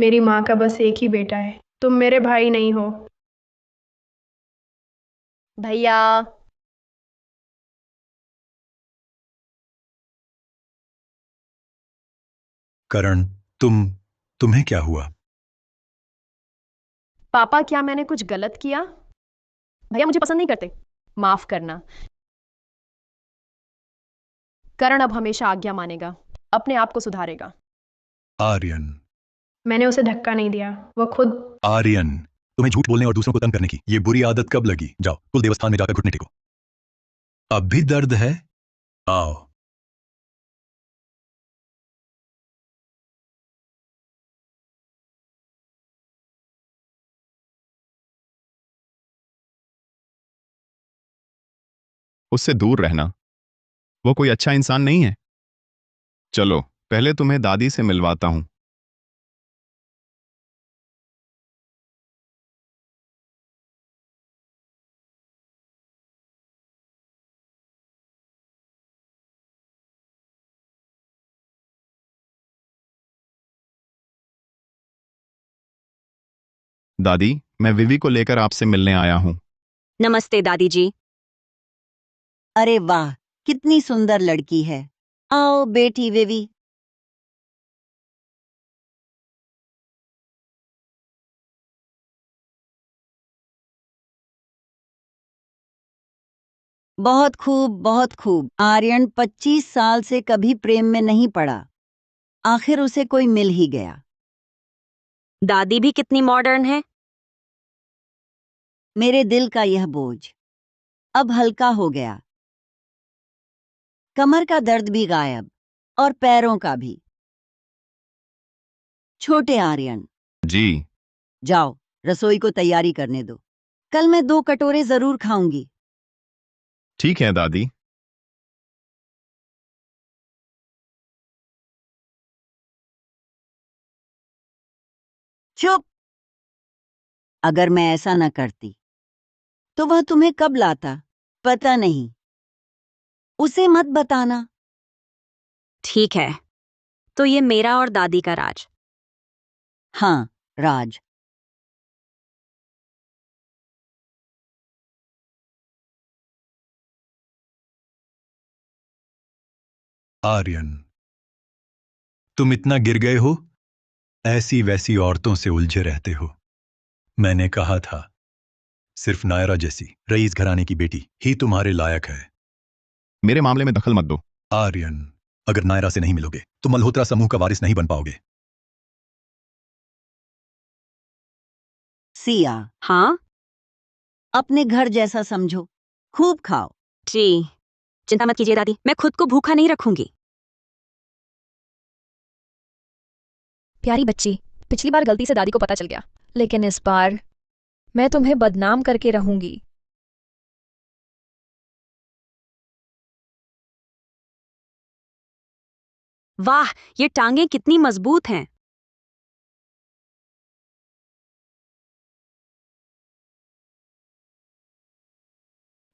मेरी माँ का बस एक ही बेटा है, तुम मेरे भाई नहीं हो। भैया। करण, तुम्हें क्या हुआ? पापा, क्या मैंने कुछ गलत किया? भैया मुझे पसंद नहीं करते, माफ करना। करण अब हमेशा आज्ञा मानेगा, अपने आप को सुधारेगा। आर्यन। मैंने उसे धक्का नहीं दिया, वो खुद। आर्यन, तुम्हें झूठ बोलने और दूसरों को तंग करने की ये बुरी आदत कब लगी? जाओ कुल देवस्थान में जाकर घुटने टेको। अब भी दर्द है? आओ। उससे दूर रहना। वो कोई अच्छा इंसान नहीं है। चलो पहले तुम्हें दादी से मिलवाता हूं। दादी, मैं विवी को लेकर आपसे मिलने आया हूं। नमस्ते दादी जी। अरे वाह, कितनी सुंदर लड़की है। आओ बेटी विवी। बहुत खूब, बहुत खूब। आर्यन 25 साल से कभी प्रेम में नहीं पड़ा, आखिर उसे कोई मिल ही गया। दादी भी कितनी मॉडर्न है। मेरे दिल का यह बोझ अब हल्का हो गया। कमर का दर्द भी गायब और पैरों का भी। छोटे आर्यन, जी। जाओ रसोई को तैयारी करने दो। कल मैं 2 कटोरे जरूर खाऊंगी। ठीक है दादी। चुप। अगर मैं ऐसा न करती तो वह तुम्हें कब लाता पता नहीं। उसे मत बताना। ठीक है, तो ये मेरा और दादी का राज। हाँ, राज। आर्यन, तुम इतना गिर गए हो, ऐसी वैसी औरतों से उलझे रहते हो। मैंने कहा था सिर्फ नायरा जैसी रईस घराने की बेटी ही तुम्हारे लायक है। मेरे मामले में दखल मत दो। आर्यन, अगर नायरा से नहीं मिलोगे तो मल्होत्रा समूह का वारिस नहीं बन पाओगे। सिया, हाँ अपने घर जैसा समझो, खूब खाओ। जी, चिंता मत कीजिए दादी, मैं खुद को भूखा नहीं रखूंगी। प्यारी बच्ची, पिछली बार गलती से दादी को पता चल गया, लेकिन इस बार मैं तुम्हें बदनाम करके रहूंगी। वाह, ये टांगे कितनी मजबूत हैं।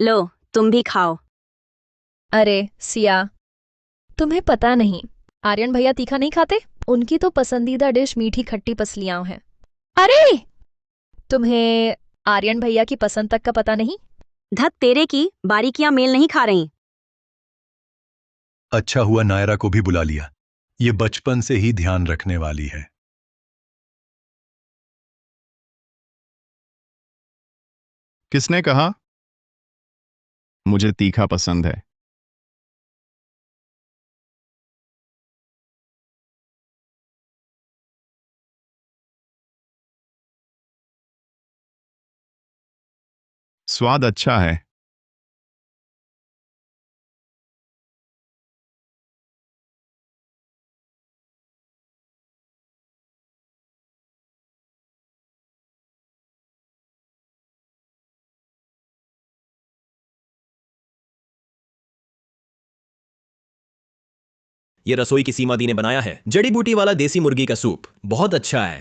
लो, तुम भी खाओ। अरे सिया, तुम्हें पता नहीं, आर्यन भैया तीखा नहीं खाते। उनकी तो पसंदीदा डिश मीठी खट्टी पसलियां हैं। अरे, तुम्हें आर्यन भैया की पसंद तक का पता नहीं। धत तेरे की बारीकियां मेल नहीं खा रही। अच्छा हुआ नायरा को भी बुला लिया, ये बचपन से ही ध्यान रखने वाली है। किसने कहा मुझे तीखा पसंद है? स्वाद अच्छा है। ये रसोई की सीमा दी ने बनाया है, जड़ी बूटी वाला देसी मुर्गी का सूप बहुत अच्छा है।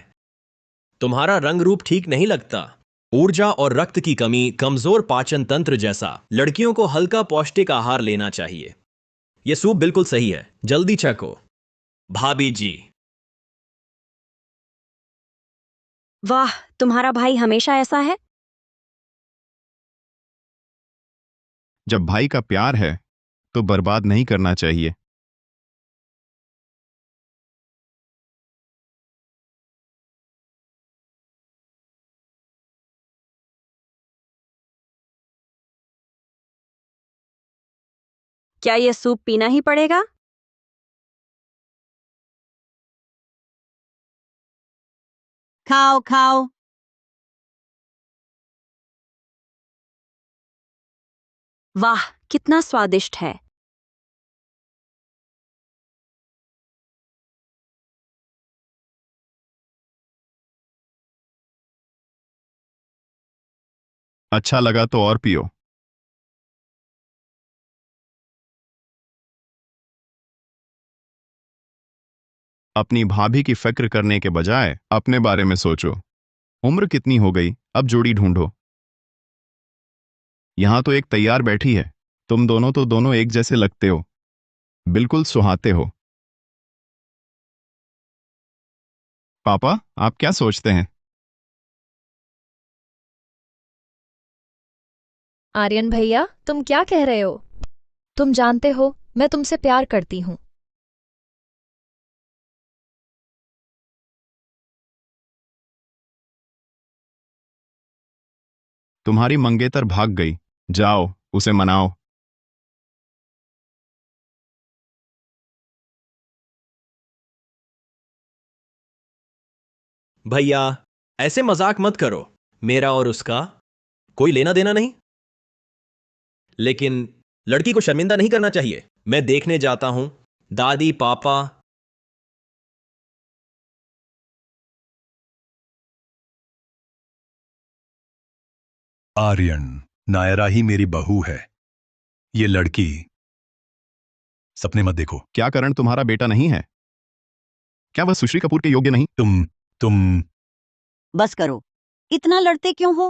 तुम्हारा रंग रूप ठीक नहीं लगता। ऊर्जा और रक्त की कमी, कमजोर पाचन तंत्र जैसा लड़कियों को हल्का पौष्टिक आहार लेना चाहिए। यह सूप बिल्कुल सही है, जल्दी चखो। भाभी जी। वाह, तुम्हारा भाई हमेशा ऐसा है। जब भाई का प्यार है तो बर्बाद नहीं करना चाहिए। क्या ये सूप पीना ही पड़ेगा? खाओ खाओ। वाह, कितना स्वादिष्ट है। अच्छा लगा तो और पियो। अपनी भाभी की फिक्र करने के बजाय अपने बारे में सोचो। उम्र कितनी हो गई, अब जोड़ी ढूंढो। यहां तो एक तैयार बैठी है। तुम दोनों तो दोनों एक जैसे लगते हो, बिल्कुल सुहाते हो। पापा, आप क्या सोचते हैं? आर्यन भैया, तुम क्या कह रहे हो? तुम जानते हो मैं तुमसे प्यार करती हूँ। तुम्हारी मंगेतर भाग गई, जाओ उसे मनाओ। भैया, ऐसे मजाक मत करो। मेरा और उसका कोई लेना देना नहीं। लेकिन लड़की को शर्मिंदा नहीं करना चाहिए। मैं देखने जाता हूं। दादी, पापा। आर्यन, नायरा ही मेरी बहू है। ये लड़की सपने मत देखो। क्या करण तुम्हारा बेटा नहीं है? क्या वह सुश्री कपूर के योग्य नहीं? तुम बस करो। इतना लड़ते क्यों हो?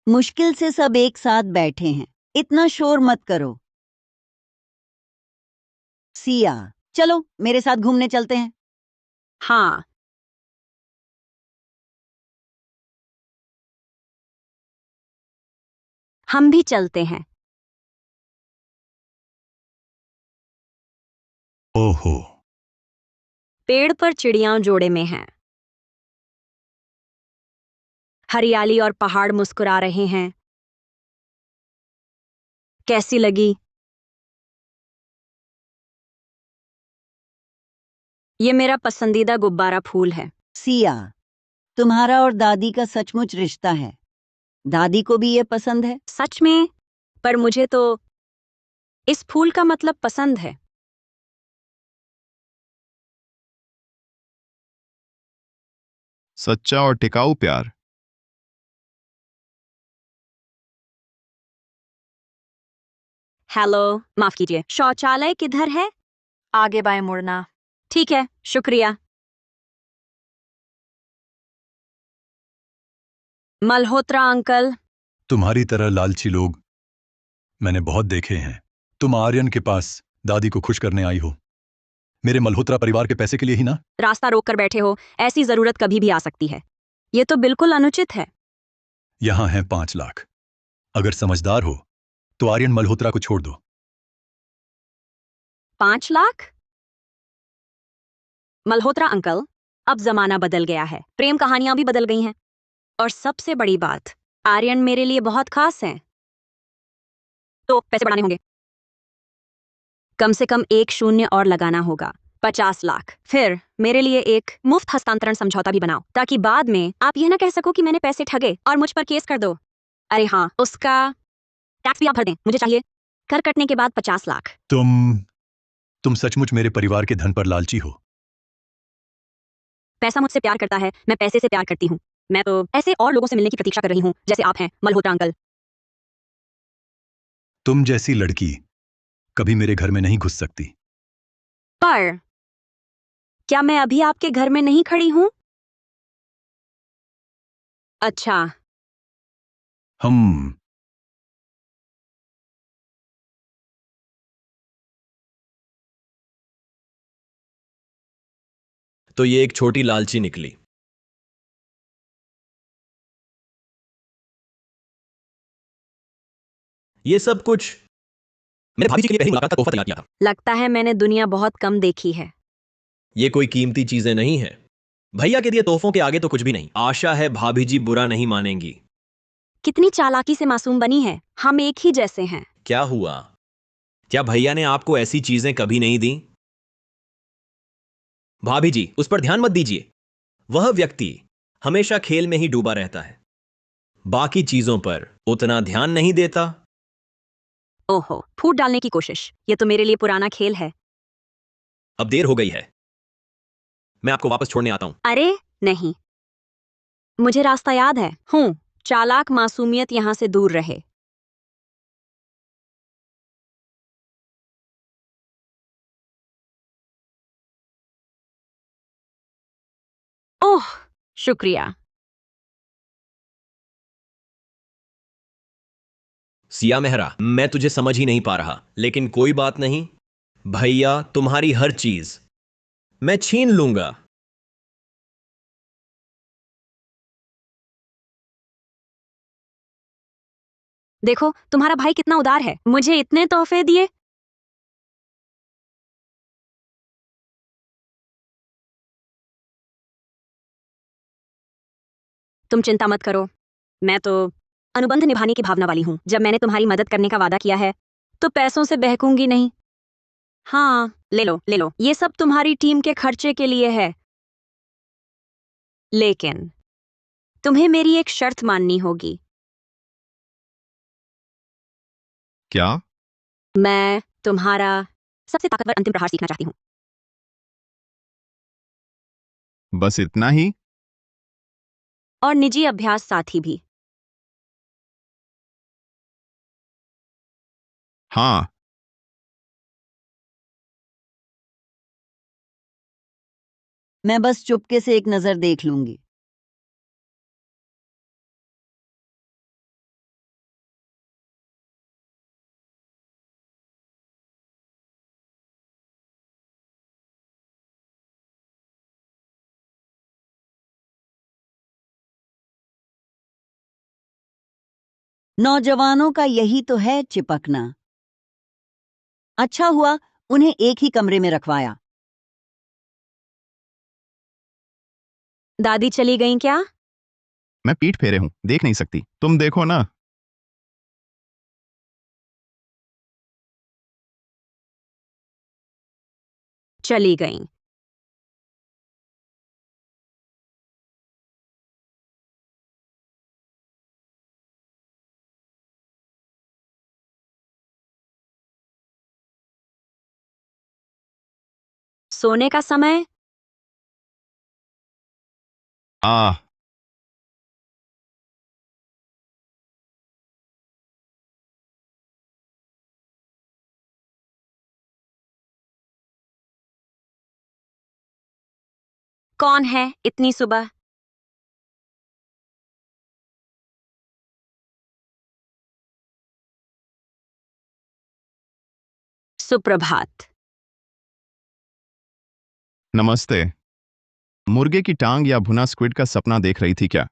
मुश्किल से सब एक साथ बैठे हैं, इतना शोर मत करो। सिया, चलो मेरे साथ घूमने चलते हैं। हाँ। हम भी चलते हैं। ओहो, पेड़ पर चिड़ियां जोड़े में हैं। हरियाली और पहाड़ मुस्कुरा रहे हैं। कैसी लगी? ये मेरा पसंदीदा गुब्बारा फूल है। सिया, तुम्हारा और दादी का सचमुच रिश्ता है। दादी को भी ये पसंद है। सच में? पर मुझे तो इस फूल का मतलब पसंद है। सच्चा और टिकाऊ प्यार। हेलो, माफ कीजिए, शौचालय किधर है? आगे बाएं मुड़ना। ठीक है, शुक्रिया। मल्होत्रा अंकल। तुम्हारी तरह लालची लोग मैंने बहुत देखे हैं। तुम आर्यन के पास दादी को खुश करने आई हो, मेरे मल्होत्रा परिवार के पैसे के लिए ही ना? रास्ता रोक कर बैठे हो, ऐसी जरूरत कभी भी आ सकती है। ये तो बिल्कुल अनुचित है। यहां है 5 लाख। अगर समझदार हो तो आर्यन मल्होत्रा को छोड़ दो। 5 लाख? मल्होत्रा अंकल, अब जमाना बदल गया है, प्रेम कहानियां भी बदल गई हैं। और सबसे बड़ी बात, आर्यन मेरे लिए बहुत खास है। तो पैसे बढ़ाने होंगे। कम से कम एक शून्य और लगाना होगा। 50 लाख। फिर मेरे लिए एक मुफ्त हस्तांतरण समझौता भी बनाओ, ताकि बाद में आप यह ना कह सको कि मैंने पैसे ठगे और मुझ पर केस कर दो। अरे हाँ, उसका टैक्स भी आप भर दें, मुझे चाहिए। कर कटने के बाद 50 लाख। तुम सचमुच मेरे परिवार के धन पर लालची हो। पैसा मुझसे प्यार करता है, मैं पैसे से प्यार करती हूँ। मैं तो ऐसे और लोगों से मिलने की प्रतीक्षा कर रही हूँ, जैसे आप हैं, मल्होत्रा अंकल। तुम जैसी लड़की कभी मेरे घर में नहीं घुस सकती। पर क्या मैं अभी आपके घर में नहीं खड़ी हूँ? अच्छा। हम तो ये एक छोटी लालची निकली। ये सब कुछ मेरे भाभी जी के लिए पहली मुलाकात का तोहफा तैयार किया था। लगता है मैंने दुनिया बहुत कम देखी है। ये कोई कीमती चीजें नहीं है। भैया के दिए तोहफों के आगे तो कुछ भी नहीं। आशा है भाभी जी बुरा नहीं मानेंगी। कितनी चालाकी से मासूम बनी है, हम एक ही जैसे हैं। क्या हुआ? क्या भैया ने आपको ऐसी चीजें कभी नहीं दी? भाभी जी, उस पर ध्यान मत दीजिए। वह व्यक्ति हमेशा खेल में ही डूबा रहता है, बाकी चीजों पर उतना ध्यान नहीं देता। ओहो, फूट डालने की कोशिश। ये तो मेरे लिए पुराना खेल है। अब देर हो गई है, मैं आपको वापस छोड़ने आता हूं। अरे नहीं, मुझे रास्ता याद है। चालाक मासूमियत यहां से दूर रहे। ओह, शुक्रिया। सिया मेहरा, मैं तुझे समझ ही नहीं पा रहा, लेकिन कोई बात नहीं। भैया तुम्हारी हर चीज मैं छीन लूंगा। देखो तुम्हारा भाई कितना उदार है, मुझे इतने तोहफे दिए। तुम चिंता मत करो, मैं तो अनुबंध निभाने की भावना वाली हूं। जब मैंने तुम्हारी मदद करने का वादा किया है तो पैसों से बहकूंगी नहीं। हाँ, ले लो ले लो, ये सब तुम्हारी टीम के खर्चे के लिए है। लेकिन तुम्हें मेरी एक शर्त माननी होगी। क्या? मैं तुम्हारा सबसे ताकतवर अंतिम प्रहार सीखना चाहती हूँ। बस इतना ही? और निजी अभ्यास साथी भी। हाँ। मैं बस चुपके से एक नजर देख लूंगी। नौजवानों का यही तो है, चिपकना। अच्छा हुआ उन्हें एक ही कमरे में रखवाया। दादी चली गईं क्या? मैं पीठ फेरे हूं, देख नहीं सकती। तुम देखो ना। चली गईं। सोने का समय। आह। कौन है इतनी सुबह? सुप्रभात। नमस्ते। मुर्गे की टांग या भुना स्क्विड का सपना देख रही थी क्या?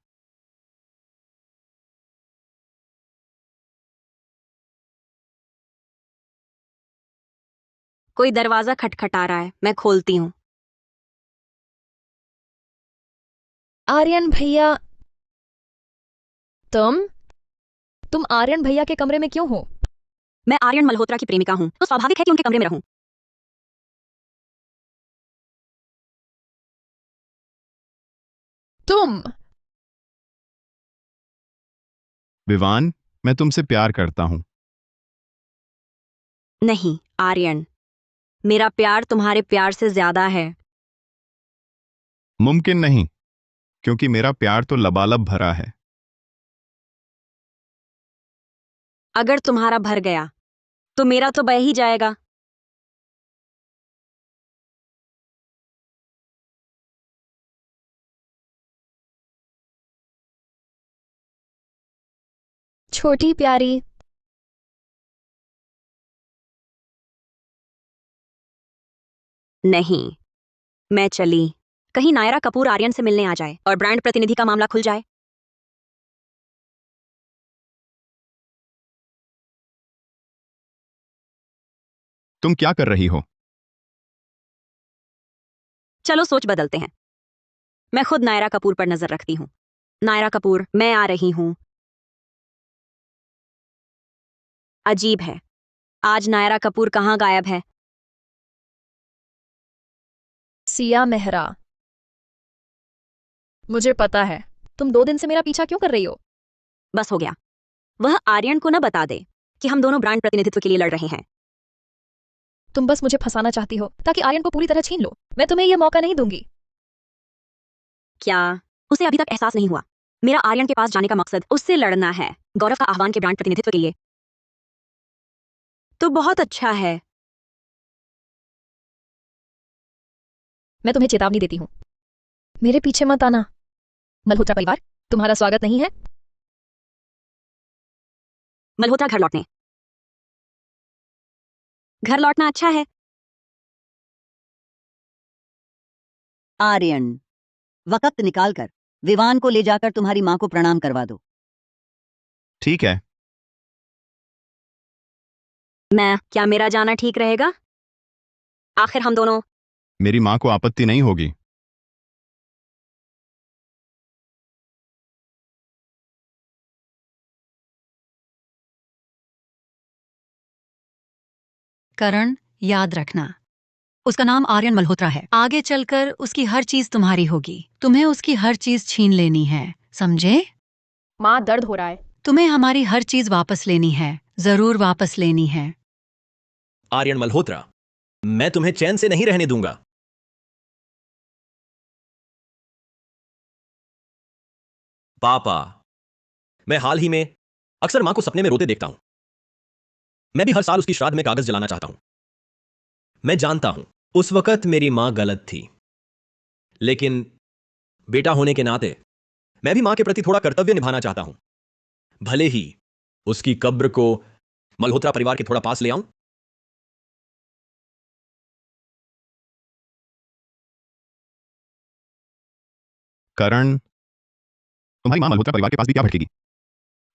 कोई दरवाजा खटखटा रहा है, मैं खोलती हूँ। आर्यन भैया, तुम आर्यन भैया के कमरे में क्यों हो? मैं आर्यन मल्होत्रा की प्रेमिका हूँ, तो स्वाभाविक है कि उनके कमरे में रहूं। तुम विवान, मैं तुमसे प्यार करता हूं। नहीं आर्यन, मेरा प्यार तुम्हारे प्यार से ज्यादा है। मुमकिन नहीं, क्योंकि मेरा प्यार तो लबालब भरा है। अगर तुम्हारा भर गया तो मेरा तो बह ही जाएगा। छोटी प्यारी। नहीं, मैं चली। कहीं नायरा कपूर आर्यन से मिलने आ जाए और ब्रांड प्रतिनिधि का मामला खुल जाए। तुम क्या कर रही हो? चलो सोच बदलते हैं। मैं खुद नायरा कपूर पर नजर रखती हूँ। नायरा कपूर, मैं आ रही हूँ। अजीब है, आज नायरा कपूर कहाँ गायब है? सिया मेहरा, मुझे पता है तुम 2 दिन से मेरा पीछा क्यों कर रही हो। बस हो गया। वह आर्यन को न बता दे कि हम दोनों ब्रांड प्रतिनिधित्व के लिए लड़ रहे हैं। तुम बस मुझे फंसाना चाहती हो ताकि आर्यन को पूरी तरह छीन लो। मैं तुम्हें यह मौका नहीं दूंगी। क्या उसे अभी तक एहसास नहीं हुआ? मेरा आर्यन के पास जाने का मकसद उससे लड़ना है, गौरव का आह्वान के ब्रांड प्रतिनिधित्व के लिए। तो बहुत अच्छा है। मैं तुम्हें चेतावनी देती हूँ, मेरे पीछे मत आना। मल्होत्रा परिवार, तुम्हारा स्वागत नहीं है। मल्होत्रा घर लौटने। घर लौटना अच्छा है। आर्यन, वक्त निकालकर विवान को ले जाकर तुम्हारी मां को प्रणाम करवा दो। ठीक है। क्या मेरा जाना ठीक रहेगा? आखिर हम दोनों। मेरी मां को आपत्ति नहीं होगी। करण, याद रखना, उसका नाम आर्यन मल्होत्रा है। आगे चलकर उसकी हर चीज तुम्हारी होगी। तुम्हें उसकी हर चीज छीन लेनी है, समझे? माँ, दर्द हो रहा है। तुम्हें हमारी हर चीज वापस लेनी है, जरूर वापस लेनी है। आर्यन मल्होत्रा, मैं तुम्हें चैन से नहीं रहने दूंगा। पापा, मैं हाल ही में अक्सर मां को सपने में रोते देखता हूं। मैं भी हर साल उसकी श्राद्ध में कागज जलाना चाहता हूं। मैं जानता हूं उस वक्त मेरी मां गलत थी, लेकिन बेटा होने के नाते मैं भी मां के प्रति थोड़ा कर्तव्य निभाना चाहता हूं। भले ही उसकी कब्र को मल्होत्रा परिवार के थोड़ा पास ले आऊं। करण, तुम्हारी मां मल्होत्रा परिवार के पास भी क्या भटकेगी?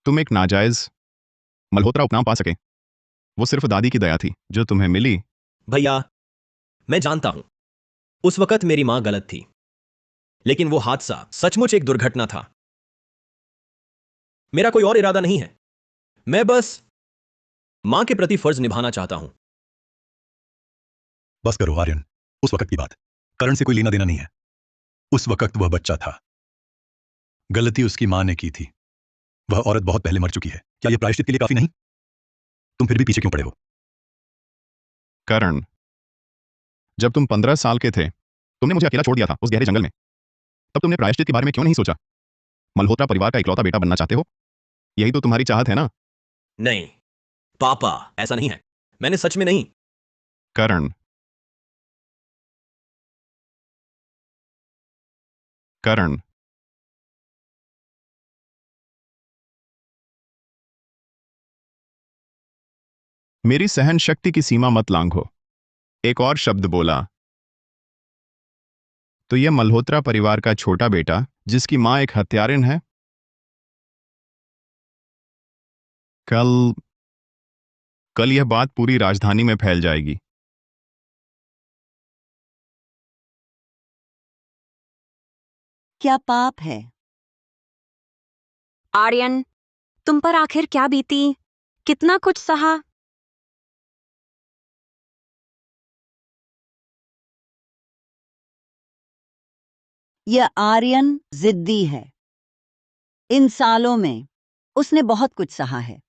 तुम एक नाजायज मल्होत्रा उपनाम पा सके, वो सिर्फ दादी की दया थी जो तुम्हें मिली। भैया, मैं जानता हूं उस वक्त मेरी मां गलत थी, लेकिन वो हादसा सचमुच एक दुर्घटना था। मेरा कोई और इरादा नहीं है। मैं बस मां के प्रति फर्ज निभाना चाहता हूं। बस करो आर्यन, उस वक्त की बात करण से कोई लेना देना नहीं है। उस वक्त वह बच्चा था। गलती उसकी मां ने की थी। वह औरत बहुत पहले मर चुकी है। क्या यह प्रायश्चित के लिए काफी नहीं? तुम फिर भी पीछे क्यों पड़े हो? करण, जब तुम 15 साल के थे, तुमने मुझे अकेला छोड़ दिया था उस गहरे जंगल में। तब तुमने प्रायश्चित के बारे में क्यों नहीं सोचा? मल्होत्रा परिवार का इकलौता बेटा बनना चाहते हो? यही तो तुम्हारी चाहत है ना? नहीं पापा, ऐसा नहीं है। मैंने सच में नहीं। करण, करण, मेरी सहन शक्ति की सीमा मत लांघो। एक और शब्द बोला तो यह मल्होत्रा परिवार का छोटा बेटा जिसकी मां एक हत्यारिन है, कल यह बात पूरी राजधानी में फैल जाएगी। क्या पाप है? आर्यन, तुम पर आखिर क्या बीती? कितना कुछ सहा। यह आर्यन जिद्दी है। इन सालों में उसने बहुत कुछ सहा है।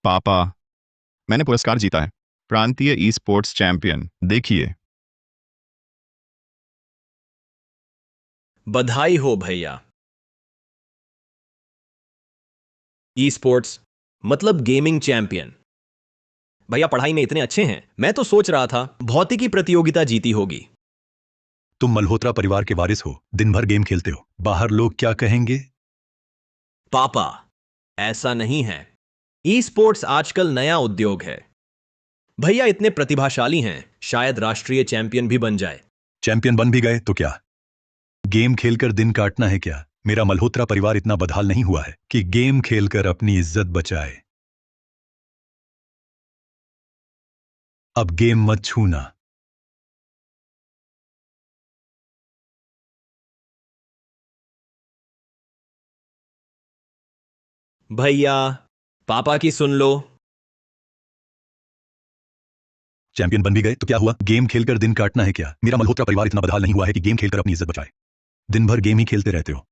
पापा, मैंने पुरस्कार जीता है, प्रांतीय ई स्पोर्ट्स चैंपियन। देखिए। बधाई हो भैया। ई स्पोर्ट्स मतलब गेमिंग चैंपियन। भैया पढ़ाई में इतने अच्छे हैं, मैं तो सोच रहा था भौतिकी प्रतियोगिता जीती होगी। तुम मल्होत्रा परिवार के वारिस हो, दिन भर गेम खेलते हो, बाहर लोग क्या कहेंगे? पापा, ऐसा नहीं है। ई स्पोर्ट्स आजकल नया उद्योग है। भैया इतने प्रतिभाशाली हैं, शायद राष्ट्रीय चैंपियन भी बन जाए। चैंपियन बन भी गए तो क्या? गेम खेलकर दिन काटना है क्या? मेरा मल्होत्रा परिवार इतना बदहाल नहीं हुआ है कि गेम खेलकर अपनी इज्जत बचाए। अब गेम मत छूना। भैया, पापा की सुन लो। चैंपियन बन भी गए तो क्या हुआ? गेम खेलकर दिन काटना है क्या? मेरा मल्होत्रा परिवार इतना बदहाल नहीं हुआ है कि गेम खेलकर अपनी इज्जत बचाए। दिन भर गेम ही खेलते रहते हो।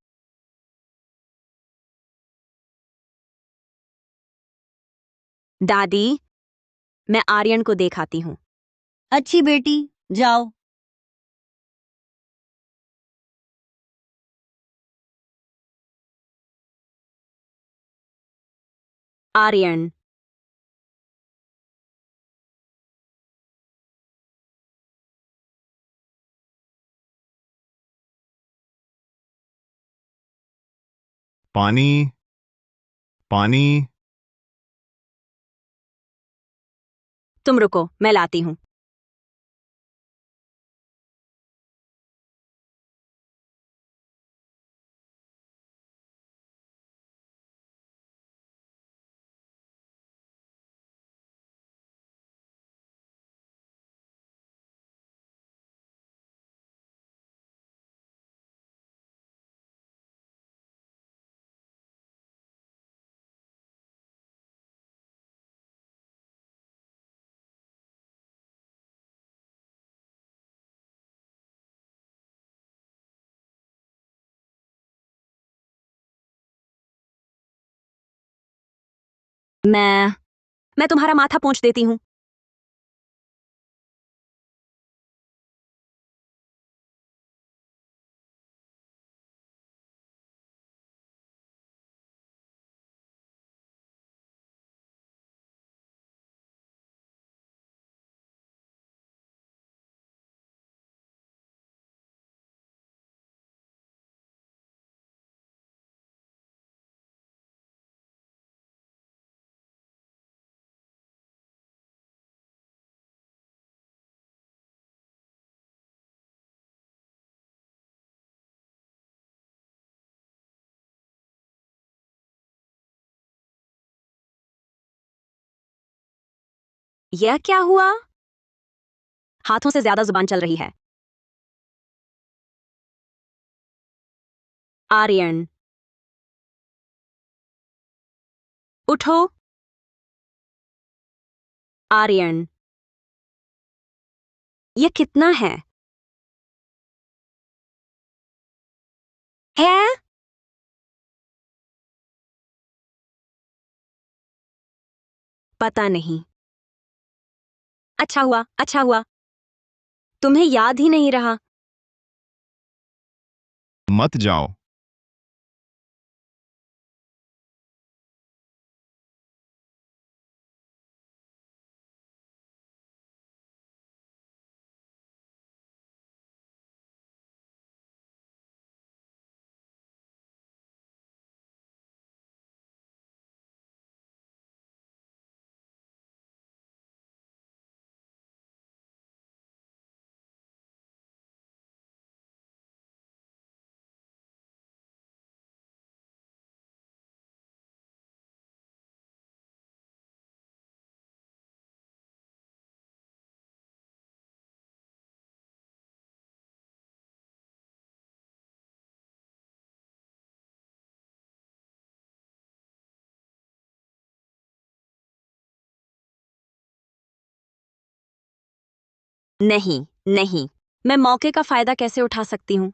दादी, मैं आर्यन को देखाती हूँ। अच्छी बेटी, जाओ। आर्यन, पानी, पानी। तुम रुको, मैं लाती हूँ। मैं तुम्हारा माथा पोंछ देती हूँ। यह क्या हुआ? हाथों से ज्यादा जुबान चल रही है। आर्यन, उठो। आर्यन, यह कितना है? है? पता नहीं। अच्छा हुआ, अच्छा हुआ। तुम्हें याद ही नहीं रहा। मत जाओ। नहीं, नहीं। मैं मौके का फायदा कैसे उठा सकती हूँ?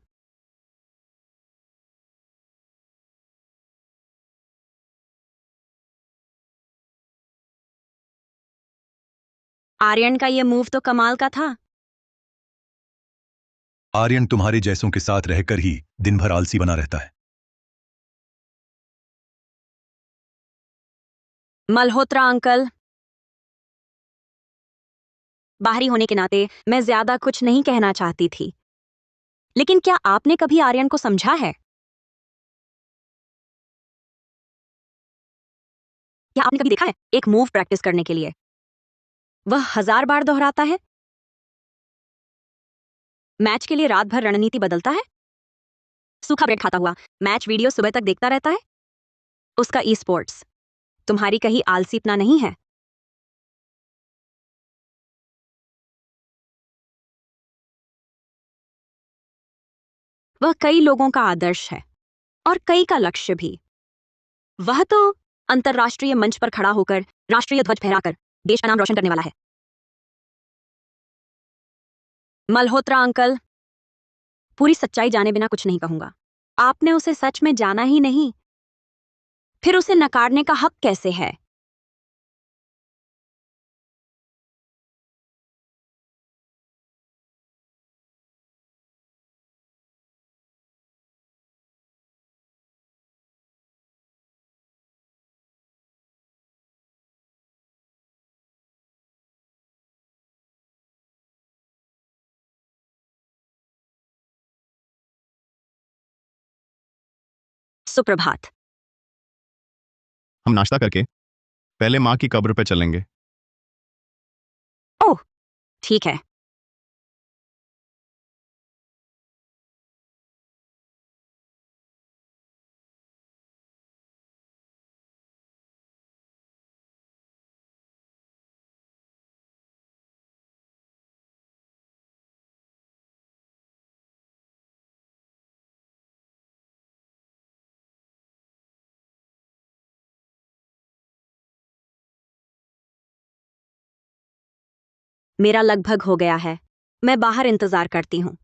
आर्यन का यह मूव तो कमाल का था। आर्यन तुम्हारे जैसों के साथ रहकर ही दिन भर आलसी बना रहता है। मल्होत्रा अंकल, बाहरी होने के नाते मैं ज्यादा कुछ नहीं कहना चाहती थी, लेकिन क्या आपने कभी आर्यन को समझा है? क्या आपने कभी देखा है एक मूव प्रैक्टिस करने के लिए वह 1000 बार दोहराता है? मैच के लिए रात भर रणनीति बदलता है? सूखा ब्रेड खाता हुआ मैच वीडियो सुबह तक देखता रहता है। उसका ई स्पोर्ट्स तुम्हारी कहीं आलसीपना नहीं है। वह कई लोगों का आदर्श है और कई का लक्ष्य भी। वह तो अंतरराष्ट्रीय मंच पर खड़ा होकर राष्ट्रीय ध्वज फहराकर देश का नाम रोशन करने वाला है। मल्होत्रा अंकल, पूरी सच्चाई जाने बिना कुछ नहीं कहूंगा। आपने उसे सच में जाना ही नहीं, फिर उसे नकारने का हक कैसे है? सुप्रभात। हम नाश्ता करके पहले माँ की कब्र पे चलेंगे। ओह, ठीक है। मेरा लगभग हो गया है। मैं बाहर इंतजार करती हूँ।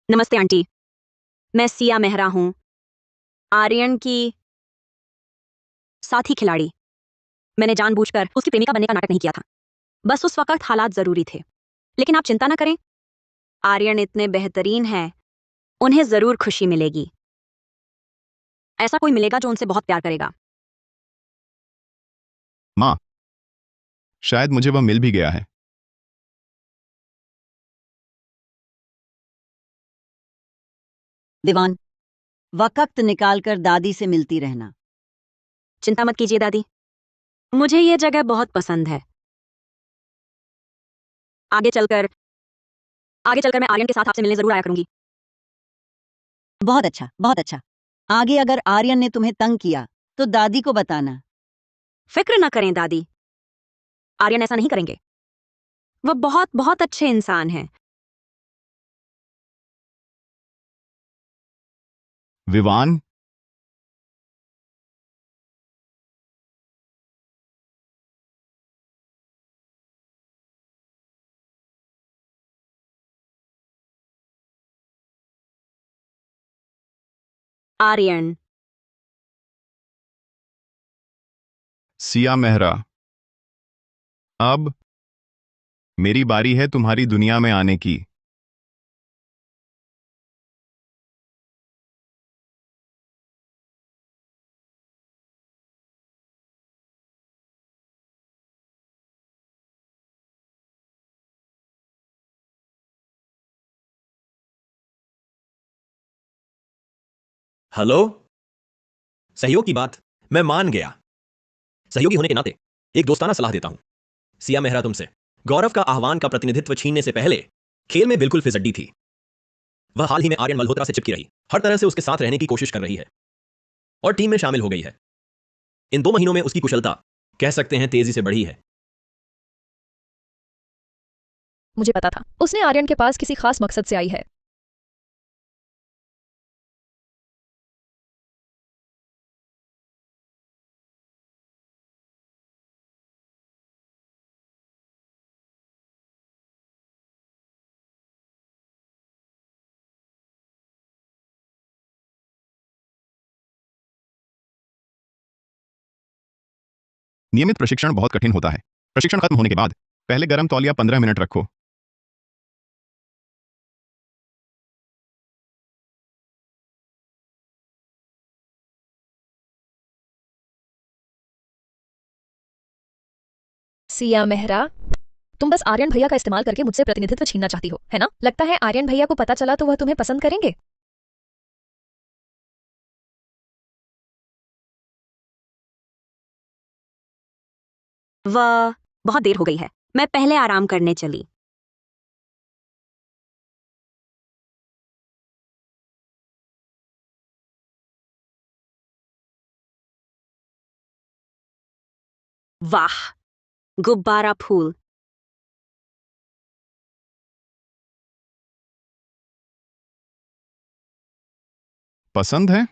नमस्ते आंटी, मैं सिया मेहरा हूं, आर्यन की साथी खिलाड़ी। मैंने जानबूझकर उसकी प्रेमिका बनने का नाटक नहीं किया था। बस उस वक्त हालात जरूरी थे। लेकिन आप चिंता ना करें, आर्यन इतने बेहतरीन हैं, उन्हें जरूर खुशी मिलेगी। ऐसा कोई मिलेगा जो उनसे बहुत प्यार करेगा। माँ, शायद मुझे वह मिल भी गया है। दीवान, वक्त निकालकर दादी से मिलती रहना। चिंता मत कीजिए दादी, मुझे ये जगह बहुत पसंद है। आगे चलकर मैं आर्यन के साथ आपसे मिलने जरूर आया करूंगी। बहुत अच्छा, बहुत अच्छा। आगे अगर आर्यन ने तुम्हें तंग किया तो दादी को बताना। फिक्र न करें दादी, आर्यन ऐसा नहीं करेंगे। वह बहुत बहुत अच्छे इंसान हैं। विवान, आर्यन, सिया मेहरा, अब मेरी बारी है तुम्हारी दुनिया में आने की। हेलो। सहयोग की बात मैं मान गया। सहयोगी होने के नाते एक दोस्ताना सलाह देता हूं। सिया मेहरा तुमसे गौरव का आह्वान का प्रतिनिधित्व छीनने से पहले खेल में बिल्कुल फिसड्डी थी। वह हाल ही में आर्यन मल्होत्रा से चिपकी रही, हर तरह से उसके साथ रहने की कोशिश कर रही है और टीम में शामिल हो गई है। इन 2 महीनों में उसकी कुशलता कह सकते हैं तेजी से बढ़ी है। मुझे पता था उसने आर्यन के पास किसी खास मकसद से आई है। नियमित प्रशिक्षण बहुत कठिन होता है। प्रशिक्षण खत्म होने के बाद पहले गर्म तौलिया 15 मिनट रखो। सिया मेहरा, तुम बस आर्यन भैया का इस्तेमाल करके मुझसे प्रतिनिधित्व छीनना चाहती हो, है ना? लगता है आर्यन भैया को पता चला तो वह तुम्हें पसंद करेंगे। वह बहुत देर हो गई है, मैं पहले आराम करने चली। वाह, गुब्बारा फूल। पसंद है?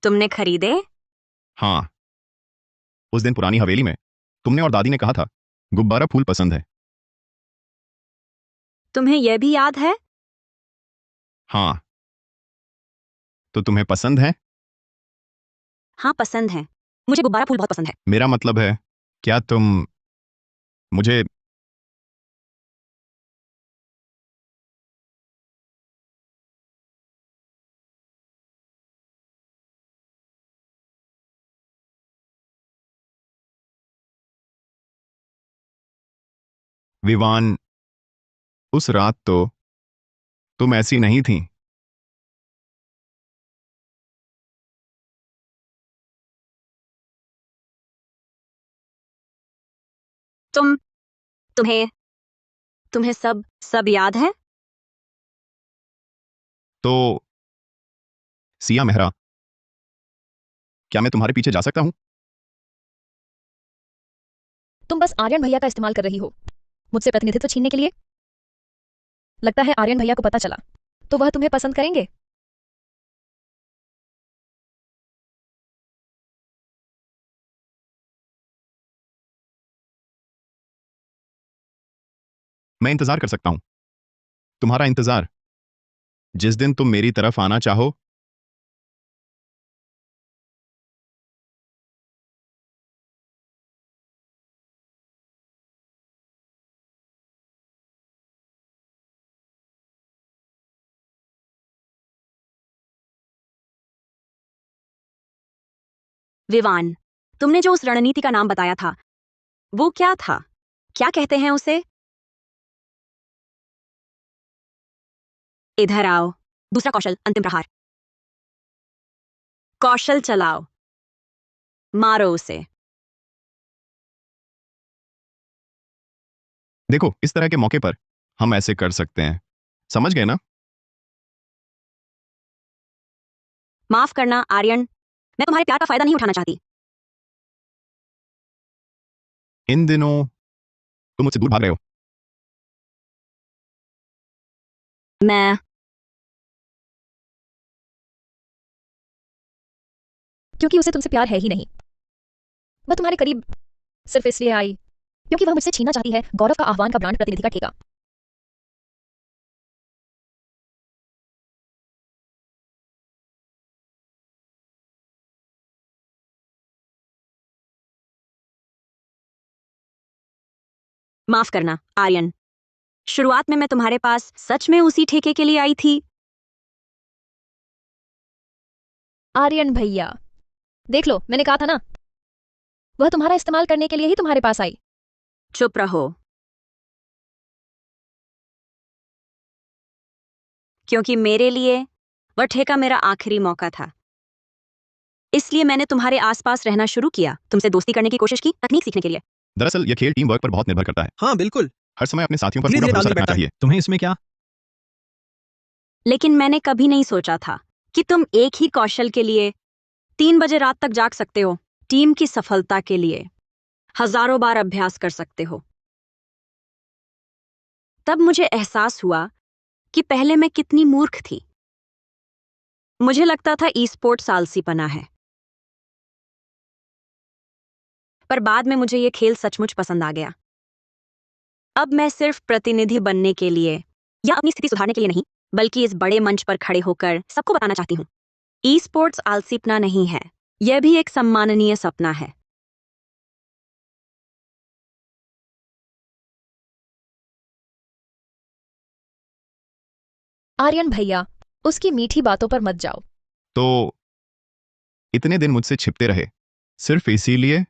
तुमने खरीदे? हाँ, उस दिन पुरानी हवेली में तुमने और दादी ने कहा था गुब्बारा फूल पसंद है। तुम्हें यह भी याद है? हाँ, तो तुम्हें पसंद है? हाँ, पसंद है। मुझे गुब्बारा फूल बहुत पसंद है। मेरा मतलब है, क्या तुम मुझे विवान, उस रात तो तुम ऐसी नहीं थी। तुम्हें तुम्हें सब याद है? तो सिया मेहरा, क्या मैं तुम्हारे पीछे जा सकता हूं? तुम बस आर्यन भैया का इस्तेमाल कर रही हो मुझसे प्रतिनिधित्व छीनने के लिए। लगता है आर्यन भैया को पता चला तो वह तुम्हें पसंद करेंगे। मैं इंतजार कर सकता हूं, तुम्हारा इंतजार। जिस दिन तुम मेरी तरफ आना चाहो। विवान, तुमने जो उस रणनीति का नाम बताया था, वो क्या था? क्या कहते हैं उसे? इधर आओ। दूसरा कौशल, अंतिम प्रहार। कौशल चलाओ, मारो उसे। देखो, इस तरह के मौके पर हम ऐसे कर सकते हैं, समझ गए ना? माफ करना आर्यन, मैं तुम्हारे प्यार का फायदा नहीं उठाना चाहती। इन दिनों तुम मुझसे दूर भाग रहे हो। मैं क्योंकि उसे तुमसे प्यार है ही नहीं। वह तुम्हारे करीब सिर्फ इसलिए आई क्योंकि वह मुझसे छीनना चाहती है गौरव का आह्वान का ब्रांड प्रतिनिधि का ठेका। माफ करना आर्यन, शुरुआत में मैं तुम्हारे पास सच में उसी ठेके के लिए आई थी। आर्यन भैया, देख लो, मैंने कहा था ना, वह तुम्हारा इस्तेमाल करने के लिए ही तुम्हारे पास आई। चुप रहो, क्योंकि मेरे लिए वह ठेका मेरा आखिरी मौका था। इसलिए मैंने तुम्हारे आसपास रहना शुरू किया, तुमसे दोस्ती करने की कोशिश की, तकनीक सीखने के लिए। दरअसल यह खेल टीम वर्क पर बहुत निर्भर करता है। हाँ बिल्कुल, हर समय अपने साथियों पर धीरे पूरा धीरे भरोसा तालमेल रखना बैठता है। चाहिए। तुम्हें इसमें क्या? लेकिन मैंने कभी नहीं सोचा था कि तुम एक ही कौशल के लिए 3 बजे रात तक जाग सकते हो, टीम की सफलता के लिए हजारों बार अभ्यास कर सकते हो। तब मुझे एहसास हुआ कि पहले मैं कितनी मूर्ख थी। मुझे लगता था ई स्पोर्ट्स आलसीपना है, पर बाद में मुझे यह खेल सचमुच पसंद आ गया। अब मैं सिर्फ प्रतिनिधि बनने के लिए या अपनी स्थिति सुधारने के लिए नहीं, बल्कि इस बड़े मंच पर खड़े होकर सबको बताना चाहती हूँ, ई स्पोर्ट्स आलसीपना नहीं है, यह भी एक सम्माननीय सपना है। आर्यन भैया, उसकी मीठी बातों पर मत जाओ। तो इतने दिन मुझसे छिपते रहे, सिर्फ इसीलिए?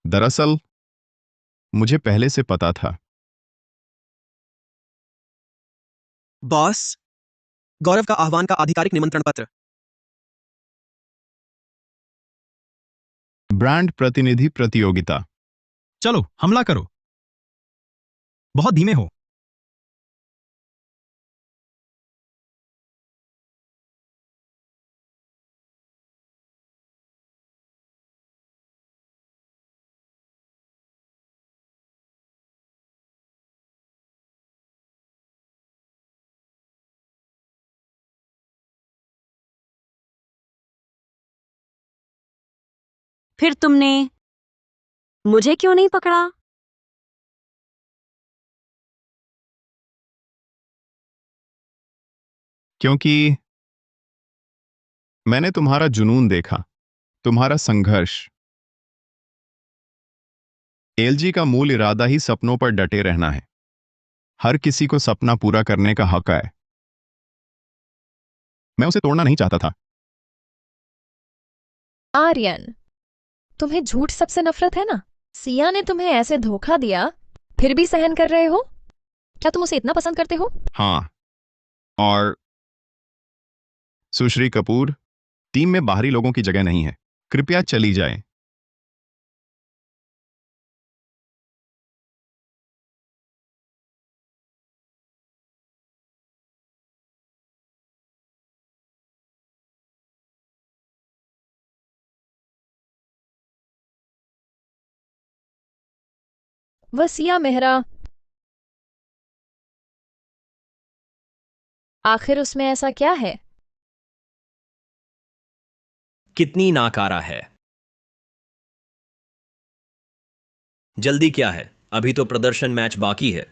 दरअसल मुझे पहले से पता था। बॉस, गौरव का आह्वान का आधिकारिक निमंत्रण पत्र। ब्रांड प्रतिनिधि प्रतियोगिता। चलो हमला करो। बहुत धीमे हो। फिर तुमने मुझे क्यों नहीं पकड़ा? क्योंकि मैंने तुम्हारा जुनून देखा, तुम्हारा संघर्ष। एलजी का मूल इरादा ही सपनों पर डटे रहना है। हर किसी को सपना पूरा करने का हक है। मैं उसे तोड़ना नहीं चाहता था। आर्यन, तुम्हें झूठ सबसे नफरत है ना? सिया ने तुम्हें ऐसे धोखा दिया, फिर भी सहन कर रहे हो? क्या तुम उसे इतना पसंद करते हो? हाँ, और सुश्री कपूर, टीम में बाहरी लोगों की जगह नहीं है। कृपया चली जाएं। वह सिया मेहरा, आखिर उसमें ऐसा क्या है? कितनी नाकारा है। जल्दी क्या है, अभी तो प्रदर्शन मैच बाकी है।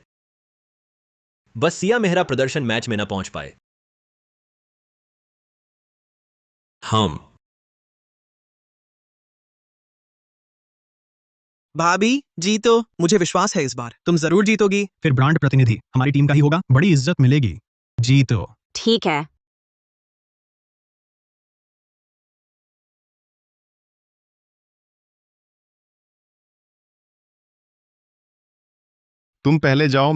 बस सिया मेहरा प्रदर्शन मैच में न पहुंच पाए। हम भाभी, जीतो। मुझे विश्वास है इस बार तुम जरूर जीतोगी। फिर ब्रांड प्रतिनिधि हमारी टीम का ही होगा। बड़ी इज्जत मिलेगी। जीतो। ठीक है। तुम पहले जाओ,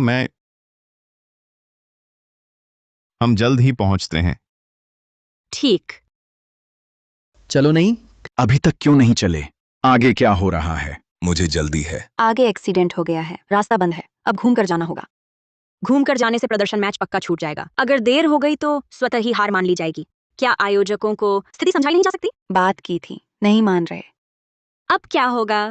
हम जल्द ही पहुंचते हैं। ठीक। चलो नहीं। अभी तक क्यों नहीं चले? आगे क्या हो रहा है? मुझे जल्दी है। आगे एक्सीडेंट हो गया है, रास्ता बंद है, अब घूम कर जाना होगा। घूम कर जाने से प्रदर्शन मैच पक्का छूट जाएगा। अगर देर हो गई तो स्वतः ही हार मान ली जाएगी। क्या आयोजकों को स्थिति समझाई नहीं जा सकती? बात की थी, नहीं मान रहे। अब क्या होगा?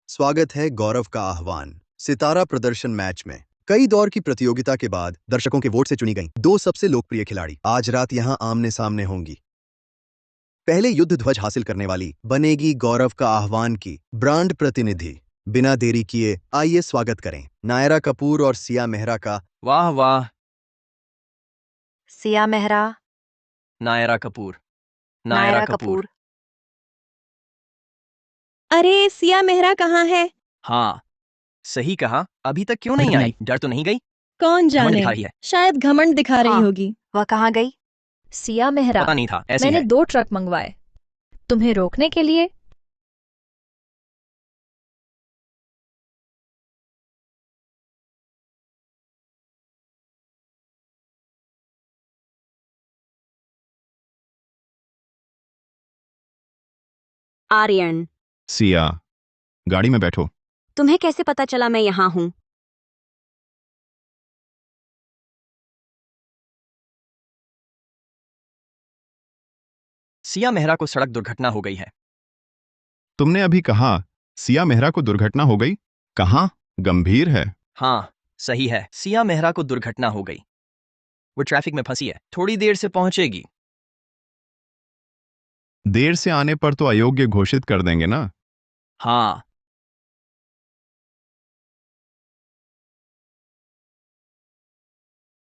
स्वागत है गौरव का आह्वान सितारा प्रदर्शन मैच में। कई दौर की प्रतियोगिता के बाद दर्शकों के वोट से चुनी गई दो सबसे लोकप्रिय खिलाड़ी आज रात यहां आमने सामने होंगी। पहले युद्ध ध्वज हासिल करने वाली बनेगी गौरव का आह्वान की ब्रांड प्रतिनिधि। बिना देरी किए आइए स्वागत करें नायरा कपूर और सिया मेहरा का। वाह वाह। सिया मेहरा, नायरा कपूर। नायरा कपूर। अरे सिया मेहरा कहाँ है? हाँ, सही कहा। अभी तक क्यों नहीं आई? डर तो नहीं गई? कौन घमंड जाने, दिखा रही है। शायद घमंड दिखा रही हाँ। होगी। वह कहाँ गई? सिया मेहरा, पता नहीं था, ऐसी मैंने है। 2 ट्रक मंगवाए तुम्हें रोकने के लिए। आर्यन, सिया, गाड़ी में बैठो। तुम्हें कैसे पता चला मैं यहाँ हूँ? सिया मेहरा को सड़क दुर्घटना हो गई है। तुमने अभी कहा सिया मेहरा को दुर्घटना हो गई। कहाँ? गंभीर है? हाँ, सही है। सिया मेहरा को दुर्घटना हो गई। वो ट्रैफिक में फंसी है, थोड़ी देर से पहुंचेगी। देर से आने पर तो अयोग्य घोषित कर देंगे ना? हाँ।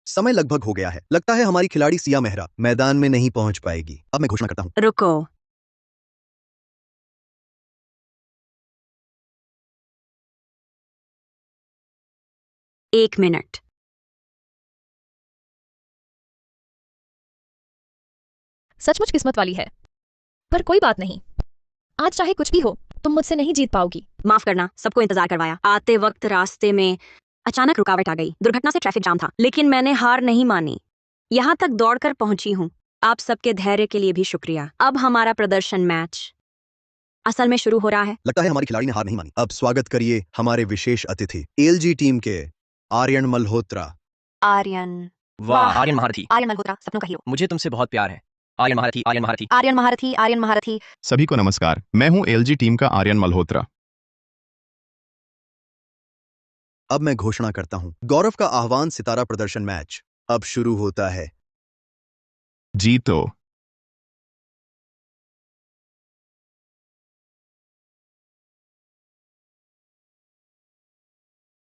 समय लगभग हो गया है। लगता है हमारी खिलाड़ी सिया मेहरा मैदान में नहीं पहुंच पाएगी। अब मैं घोषणा करता हूं। रुको, 1 मिनट। सचमुच किस्मत वाली है, पर कोई बात नहीं। आज चाहे कुछ भी हो, तुम मुझसे नहीं जीत पाओगी। माफ करना, सबको इंतजार करवाया। आते वक्त रास्ते में अचानक रुकावट आ गई। दुर्घटना से ट्रैफिक जाम था, लेकिन मैंने हार नहीं मानी। यहाँ तक दौड़कर पहुंची हूँ। आप सबके धैर्य के लिए भी शुक्रिया। अब हमारा प्रदर्शन मैच असल में शुरू हो रहा है। लगता है हमारी खिलाड़ी ने हार नहीं मानी। अब स्वागत करिए हमारे विशेष अतिथि एलजी टीम के आर्यन मल्होत्रा। आर्यन, वाह आर्यन महारथी, आर्यन मल्होत्रा, सपनों का हीरो। मुझे तुमसे बहुत प्यार है। आर्यन महारथी, आर्यन महारथी। आर्यन महारथी, आर्यन महारथी। सभी को नमस्कार, मैं हूं एलजी टीम का आर्यन मल्होत्रा। अब मैं घोषणा करता हूं, गौरव का आह्वान सितारा प्रदर्शन मैच अब शुरू होता है। जीतो।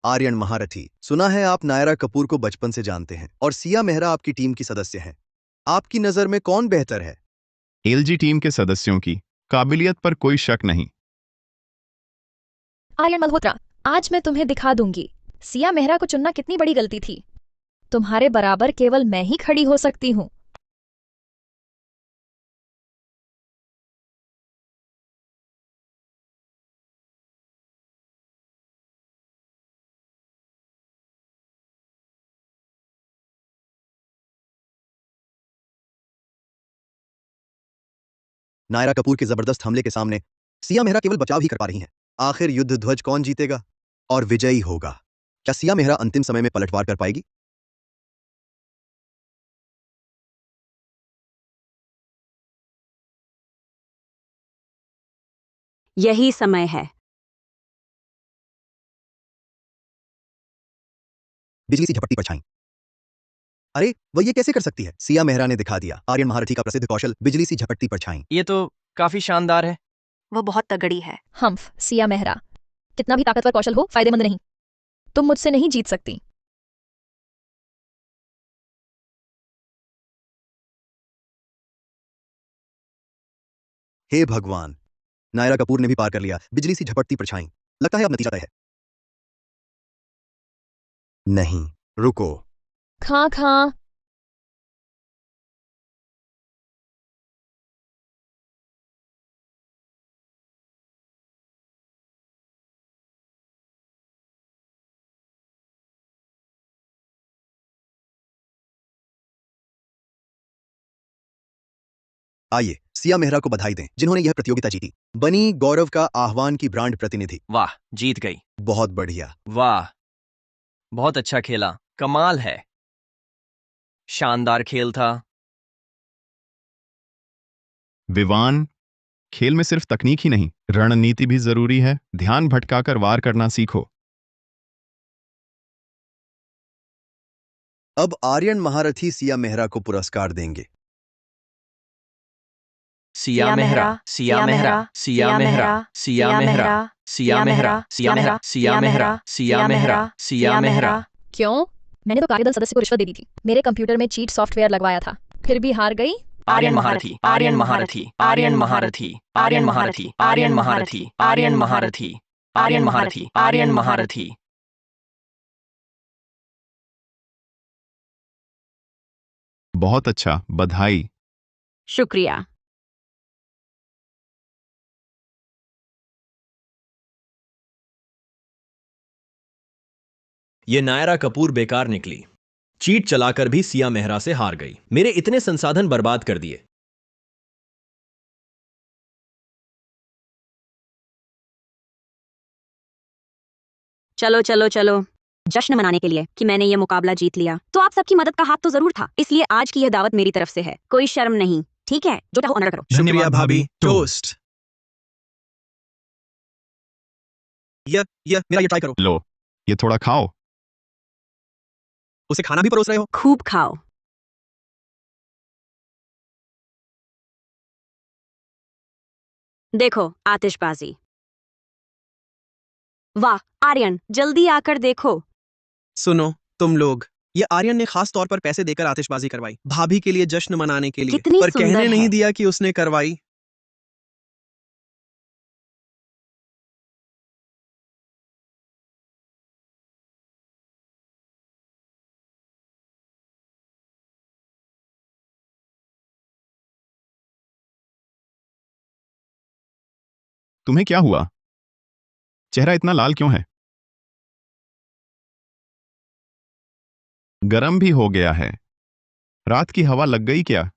आर्यन महारथी, सुना है आप नायरा कपूर को बचपन से जानते हैं और सिया मेहरा आपकी टीम की सदस्य हैं। आपकी नजर में कौन बेहतर है? एलजी टीम के सदस्यों की काबिलियत पर कोई शक नहीं। आर्यन मल्होत्रा, आज मैं तुम्हें दिखा दूंगी सिया मेहरा को चुनना कितनी बड़ी गलती थी। तुम्हारे बराबर केवल मैं ही खड़ी हो सकती हूँ। नायरा कपूर के जबरदस्त हमले के सामने सिया मेहरा केवल बचाव ही कर पा रही हैं। आखिर युद्ध ध्वज कौन जीतेगा और विजयी होगा? क्या सिया मेहरा अंतिम समय में पलटवार कर पाएगी? यही समय है। बिजली सी झपटती परछाई। अरे वह ये कैसे कर सकती है? सिया मेहरा ने दिखा दिया आर्यन महारथी का प्रसिद्ध कौशल बिजली सी झपटती परछाई। ये तो काफी शानदार है। वो बहुत तगड़ी है। हम्फ, सिया मेहरा, कितना भी ताकतवर कौशल हो फायदेमंद नहीं। तुम मुझसे नहीं जीत सकती। हे भगवान, नायरा कपूर ने भी पार कर लिया बिजली सी झपटती परछाई। लगता है अब नतीजा तय है। नहीं, रुको। खां खां। आइए सिया मेहरा को बधाई दें जिन्होंने यह प्रतियोगिता जीती। बनी गौरव का आह्वान की ब्रांड प्रतिनिधि। वाह, जीत गई। बहुत बढ़िया। वाह, बहुत अच्छा खेला। कमाल है। शानदार खेल था। विवान, खेल में सिर्फ तकनीक ही नहीं, रणनीति भी जरूरी है। ध्यान भटकाकर वार करना सीखो। अब आर्यन महारथी सिया मेहरा को पुरस्कार देंगे। सिया मेहरा, सिया मेहरा, सिया मेहरा, सिया मेहरा, सिया मेहरा, सिया मेहरा, सिया मेहरा, सिया मेहरा, सिया मेहरा। क्यों? मैंने तो कार्यदल सदस्य को रिश्वत दे दी थी। मेरे कंप्यूटर में चीट सॉफ्टवेयर लगवाया था, फिर भी हार गई। आर्यन महारथी, आर्यन महारथी, आर्यन महारथी, आर्यन महारथी, आर्यन महारथी, आर्यन महारथी, आर्यन महारथी, आर्यन महारथी। बहुत अच्छा, बधाई। शुक्रिया। ये नायरा कपूर बेकार निकली। चीट चलाकर भी सिया मेहरा से हार गई। मेरे इतने संसाधन बर्बाद कर दिए। चलो चलो चलो, जश्न मनाने के लिए कि मैंने ये मुकाबला जीत लिया, तो आप सबकी मदद का हाथ तो जरूर था। इसलिए आज की यह दावत मेरी तरफ से है। कोई शर्म नहीं, ठीक है? जो चाहो ऑनर करो। शुक्रिया भाभी। टोस्ट। मेरा ये ट्राई करो। लो, ये थोड़ा खाओ। उसे खाना भी परोस रहे हो? खूब खाओ। देखो, आतिशबाजी। वाह आर्यन, जल्दी आकर देखो। सुनो तुम लोग, ये आर्यन ने खास तौर पर पैसे देकर आतिशबाजी करवाई भाभी के लिए जश्न मनाने के लिए, कितनी पर सुंदर कहने नहीं है। दिया कि उसने करवाई। तुम्हें क्या हुआ? चेहरा इतना लाल क्यों है? गरम भी हो गया है। रात की हवा लग गई क्या?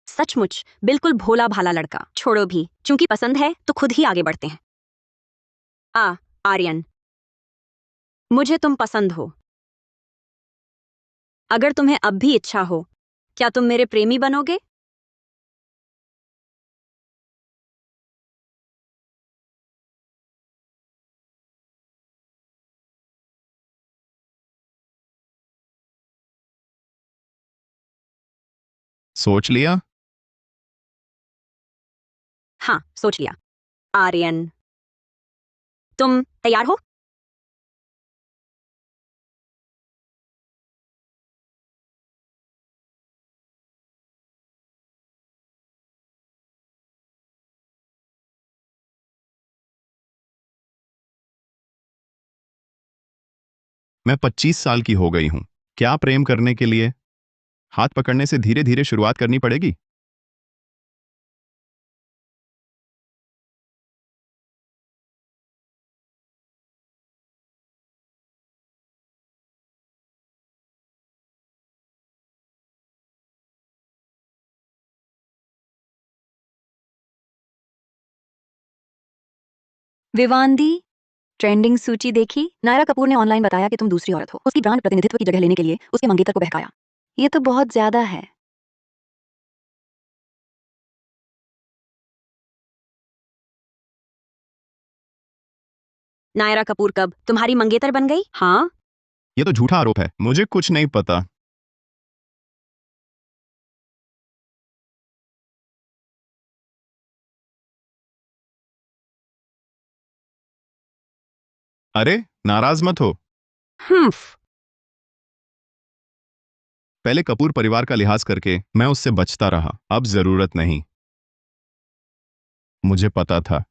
सचमुच बिल्कुल भोला भाला लड़का। छोड़ो भी, चूंकि पसंद है तो खुद ही आगे बढ़ते हैं। आर्यन, मुझे तुम पसंद हो। अगर तुम्हें अब भी इच्छा हो, क्या तुम मेरे प्रेमी बनोगे? सोच लिया? हाँ, सोच लिया। आर्यन, तुम तैयार हो? मैं 25 साल की हो गई हूं। क्या प्रेम करने के लिए हाथ पकड़ने से धीरे धीरे शुरुआत करनी पड़ेगी? विवांदी, ट्रेंडिंग सूची देखी? नायरा कपूर ने ऑनलाइन बताया कि तुम दूसरी औरत हो। उसकी ब्रांड प्रतिनिधित्व की जगह लेने के लिए उसके मंगेतर को बहकाया। ये तो बहुत ज्यादा है। नायरा कपूर कब तुम्हारी मंगेतर बन गई? हाँ, यह तो झूठा आरोप है। मुझे कुछ नहीं पता। अरे, नाराज मत हो। पहले कपूर परिवार का लिहाज करके मैं उससे बचता रहा। अब जरूरत नहीं। मुझे पता था।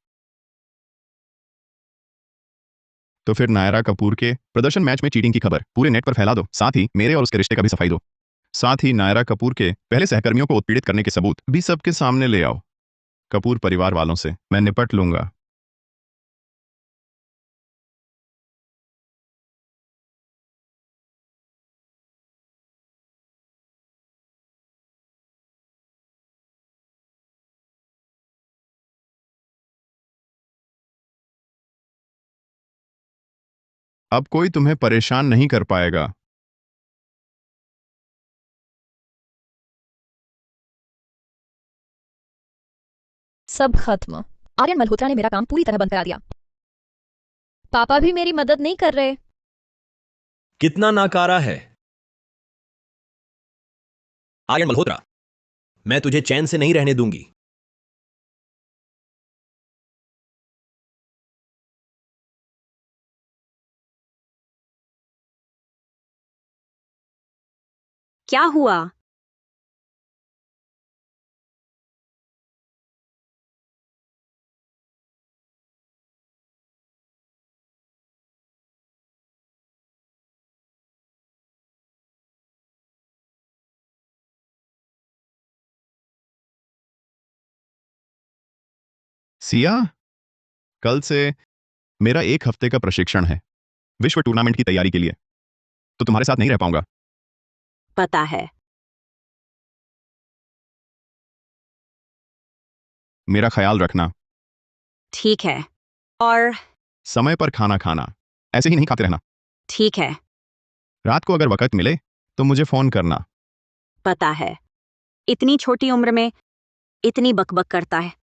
तो फिर नायरा कपूर के प्रदर्शन मैच में चीटिंग की खबर पूरे नेट पर फैला दो। साथ ही मेरे और उसके रिश्ते का भी सफाई दो। साथ ही नायरा कपूर के पहले सहकर्मियों को उत्पीड़ित करने के सबूत भी सबके सामने ले आओ। कपूर परिवार वालों से मैं निपट लूंगा। अब कोई तुम्हें परेशान नहीं कर पाएगा। सब खत्म। आर्यन मल्होत्रा ने मेरा काम पूरी तरह बंद करा दिया। पापा भी मेरी मदद नहीं कर रहे। कितना नाकारा है आर्यन मल्होत्रा। मैं तुझे चैन से नहीं रहने दूंगी। क्या हुआ? सिया, कल से मेरा 1 हफ्ते का प्रशिक्षण है विश्व टूर्नामेंट की तैयारी के लिए। तो तुम्हारे साथ नहीं रह पाऊंगा। पता है। मेरा ख्याल रखना। ठीक है। और समय पर खाना खाना। ऐसे ही नहीं खाते रहना। ठीक है। रात को अगर वक्त मिले तो मुझे फोन करना। पता है। इतनी छोटी उम्र में इतनी बकबक करता है।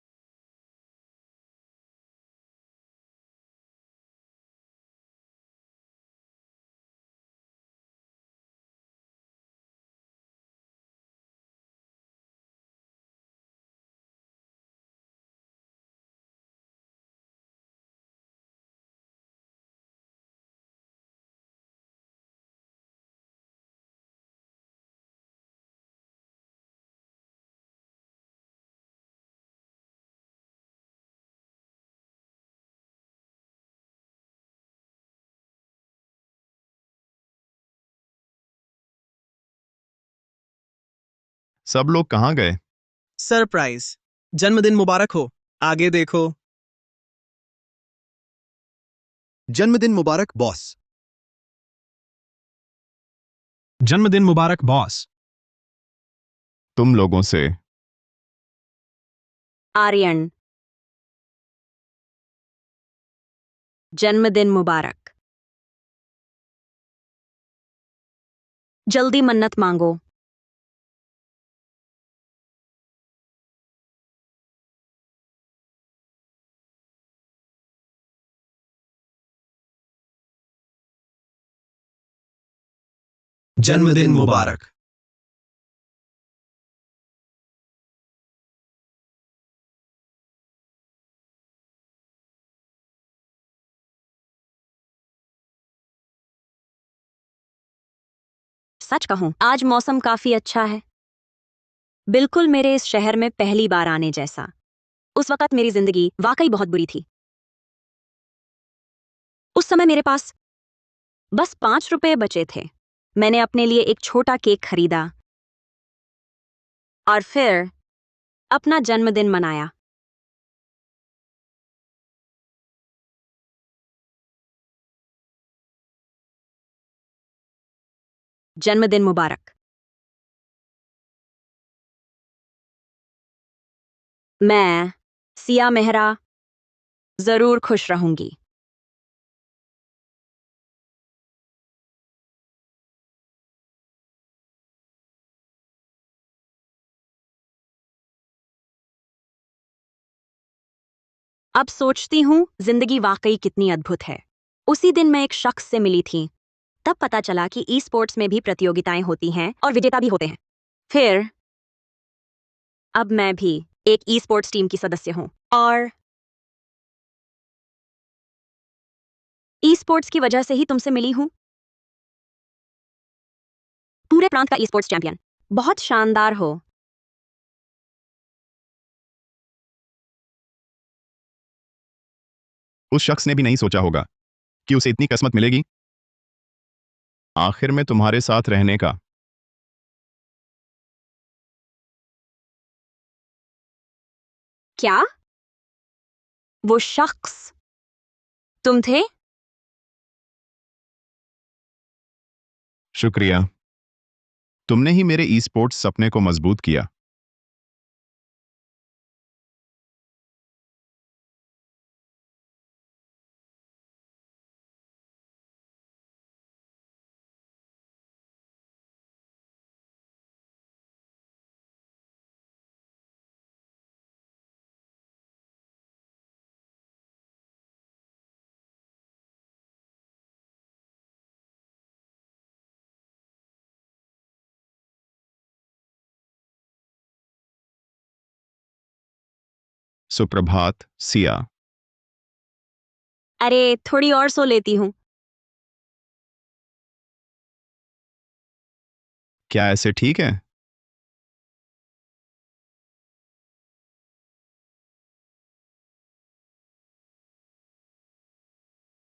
सब लोग कहाँ गए? सरप्राइज। जन्मदिन मुबारक हो। आगे देखो। जन्मदिन मुबारक बॉस। जन्मदिन मुबारक बॉस। तुम लोगों से आर्यन, जन्मदिन मुबारक। जल्दी मन्नत मांगो। जन्मदिन मुबारक। सच कहूं, आज मौसम काफी अच्छा है। बिल्कुल मेरे इस शहर में पहली बार आने जैसा। उस वक्त मेरी जिंदगी वाकई बहुत बुरी थी। उस समय मेरे पास बस 5 रुपए बचे थे। मैंने अपने लिए एक छोटा केक खरीदा और फिर अपना जन्मदिन मनाया। जन्मदिन मुबारक। मैं सिया मेहरा जरूर खुश रहूंगी। अब सोचती हूँ जिंदगी वाकई कितनी अद्भुत है। उसी दिन मैं एक शख्स से मिली थी। तब पता चला कि ई स्पोर्ट्स में भी प्रतियोगिताएं होती हैं और विजेता भी होते हैं। फिर अब मैं भी एक ई स्पोर्ट्स टीम की सदस्य हूँ और ई स्पोर्ट्स की वजह से ही तुमसे मिली हूँ। पूरे प्रांत का ई स्पोर्ट्स चैंपियन। बहुत शानदार हो। उस शख्स ने भी नहीं सोचा होगा कि उसे इतनी किस्मत मिलेगी। आखिर में तुम्हारे साथ रहने का। क्या वो शख्स तुम थे? शुक्रिया। तुमने ही मेरे ई स्पोर्ट्स सपने को मजबूत किया। सुप्रभात सिया। अरे थोड़ी और सो लेती हूँ। क्या ऐसे ठीक है?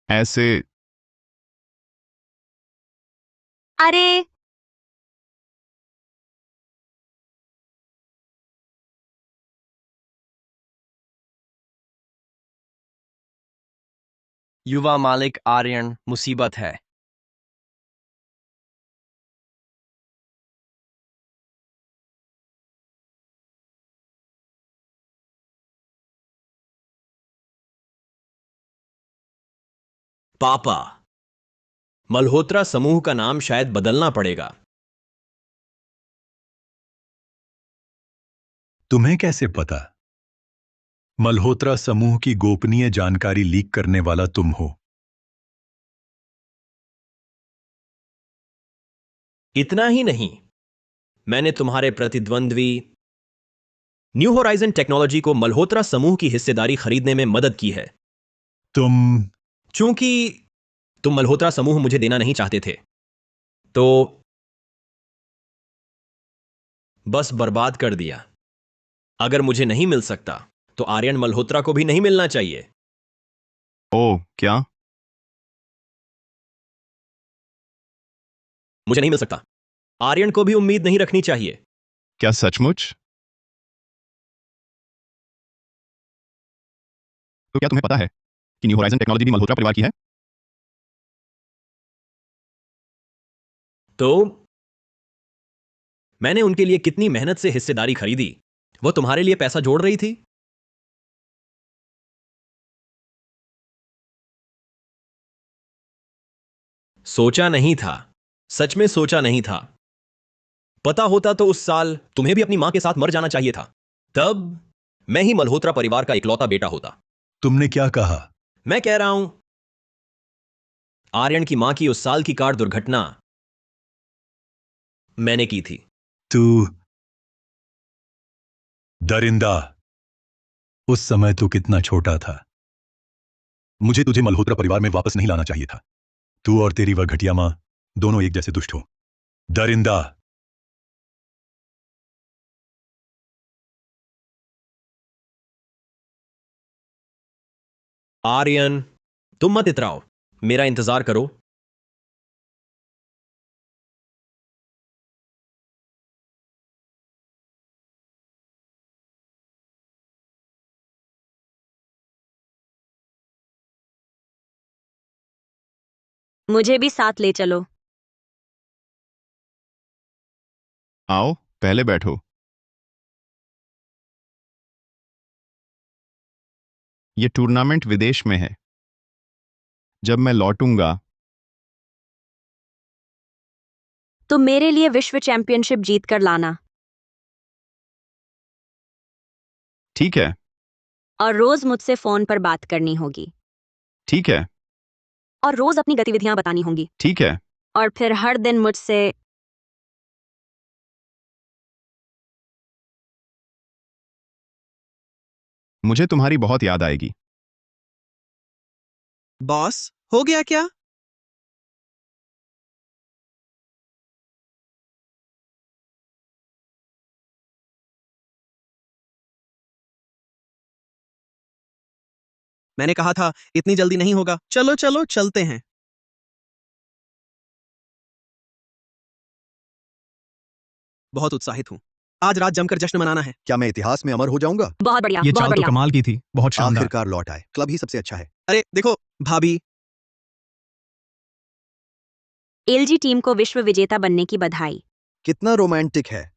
ऐसे अरे युवा मालिक आर्यन मुसीबत है। पापा, मल्होत्रा समूह का नाम शायद बदलना पड़ेगा। तुम्हें कैसे पता? मल्होत्रा समूह की गोपनीय जानकारी लीक करने वाला तुम हो। इतना ही नहीं, मैंने तुम्हारे प्रतिद्वंद्वी न्यू होराइजन टेक्नोलॉजी को मल्होत्रा समूह की हिस्सेदारी खरीदने में मदद की है। चूंकि तुम मल्होत्रा समूह मुझे देना नहीं चाहते थे, तो बस बर्बाद कर दिया। अगर मुझे नहीं मिल सकता तो आर्यन मल्होत्रा को भी नहीं मिलना चाहिए। ओ, क्या? मुझे नहीं मिल सकता। आर्यन को भी उम्मीद नहीं रखनी चाहिए। क्या सचमुच? तो क्या तुम्हें पता है कि न्यू होराइजन टेक्नोलॉजी भी मल्होत्रा परिवार की है? तो मैंने उनके लिए कितनी मेहनत से हिस्सेदारी खरीदी। वो तुम्हारे लिए पैसा जोड़ रही थी। सोचा नहीं था, सच में सोचा नहीं था। पता होता तो उस साल तुम्हें भी अपनी मां के साथ मर जाना चाहिए था। तब मैं ही मल्होत्रा परिवार का इकलौता बेटा होता। तुमने क्या कहा? मैं कह रहा हूं, आर्यन की मां की उस साल की कार दुर्घटना मैंने की थी। तू दरिंदा, उस समय तू कितना छोटा था। मुझे तुझे मल्होत्रा परिवार में वापस नहीं लाना चाहिए था। तू और तेरी वह घटिया मां दोनों एक जैसे दुष्ट हो। दरिंदा। आर्यन, तुम मत इतराओ, मेरा इंतजार करो। मुझे भी साथ ले चलो। आओ, पहले बैठो। ये टूर्नामेंट विदेश में है। जब मैं लौटूंगा तो मेरे लिए विश्व चैंपियनशिप जीत कर लाना। ठीक है। और रोज मुझसे फोन पर बात करनी होगी। ठीक है। और रोज अपनी गतिविधियां बतानी होंगी। ठीक है। और फिर हर दिन मुझसे मुझे तुम्हारी बहुत याद आएगी। बॉस, हो गया क्या? मैंने कहा था इतनी जल्दी नहीं होगा। चलो चलो चलते हैं। बहुत उत्साहित हूं। आज रात जमकर जश्न मनाना है। क्या मैं इतिहास में अमर हो जाऊंगा? बहुत बढ़िया, ये बहुत चाल तो बढ़िया। कमाल की थी, बहुत शानदार। आखिरकार लौट आए। क्लब ही सबसे अच्छा है। अरे देखो भाभी, एलजी टीम को विश्व विजेता बनने की बधाई। कितना रोमांटिक है।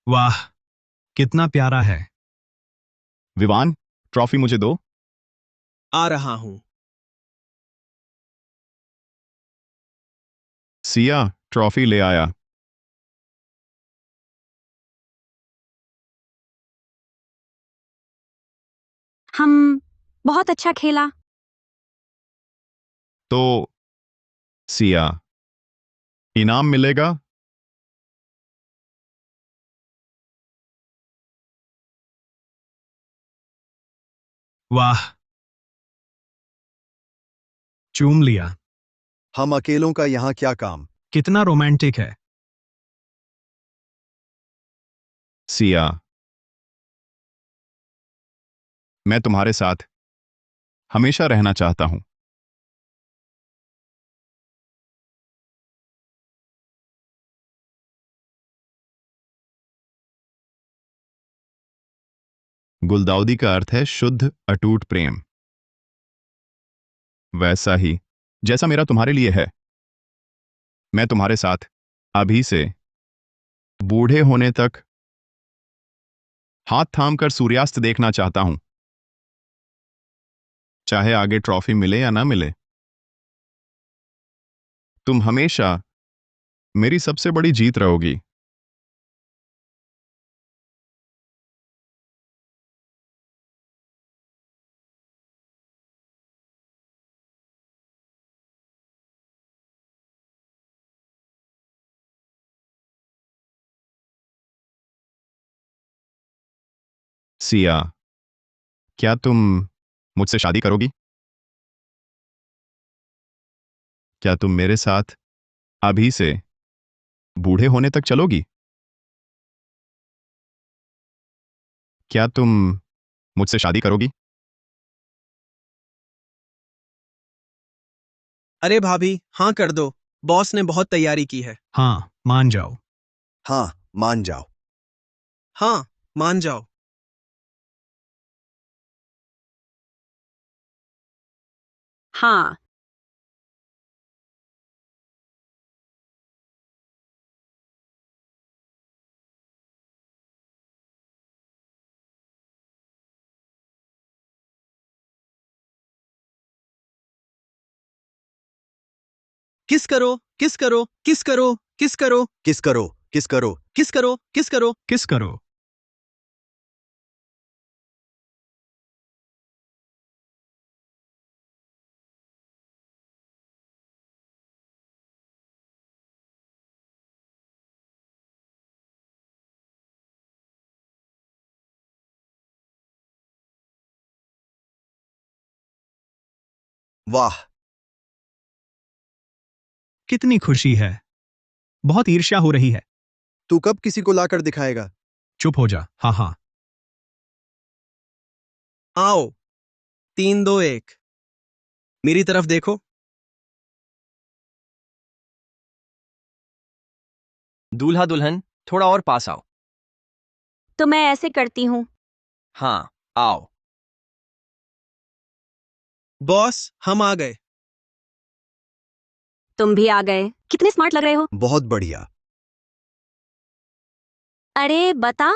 वाह, कितना प्यारा है। विवान, ट्रॉफी मुझे दो। आ रहा हूं। सिया, ट्रॉफी ले आया। हम बहुत अच्छा खेला। तो सिया, इनाम मिलेगा। वाह, चूम लिया। हम अकेलों का यहाँ क्या काम? कितना रोमांटिक है। सिया, मैं तुम्हारे साथ हमेशा रहना चाहता हूं। गुलदाउदी का अर्थ है शुद्ध अटूट प्रेम। वैसा ही जैसा मेरा तुम्हारे लिए है। मैं तुम्हारे साथ अभी से बूढ़े होने तक हाथ थामकर सूर्यास्त देखना चाहता हूं, चाहे आगे ट्रॉफी मिले या ना मिले। तुम हमेशा मेरी सबसे बड़ी जीत रहोगी। सिया, क्या तुम मुझसे शादी करोगी? क्या तुम मेरे साथ अभी से बूढ़े होने तक चलोगी? क्या तुम मुझसे शादी करोगी? अरे भाभी, हाँ कर दो। बॉस ने बहुत तैयारी की है। हाँ मान जाओ। हाँ मान जाओ। हाँ मान जाओ। हाँ। किस करो, किस करो, किस करो, किस करो, किस करो, किस करो, किस करो, किस करो। किस करो। वाह, कितनी खुशी है। बहुत ईर्ष्या हो रही है। तू कब किसी को लाकर दिखाएगा? चुप हो जा। हाँ हाँ। आओ, 3 2 1। मेरी तरफ देखो। दूल्हा दुल्हन थोड़ा और पास आओ। तो मैं ऐसे करती हूँ। हाँ आओ। बॉस, हम आ गए। तुम भी आ गए। कितने स्मार्ट लग रहे हो। बहुत बढ़िया। अरे बता,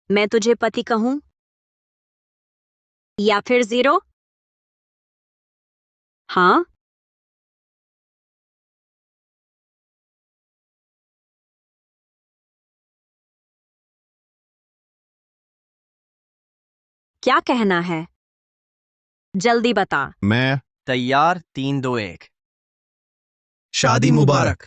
मैं तुझे पति कहूं या फिर 0? हाँ। क्या कहना है, जल्दी बता। मैं तैयार 3 2 1। शादी मुबारक।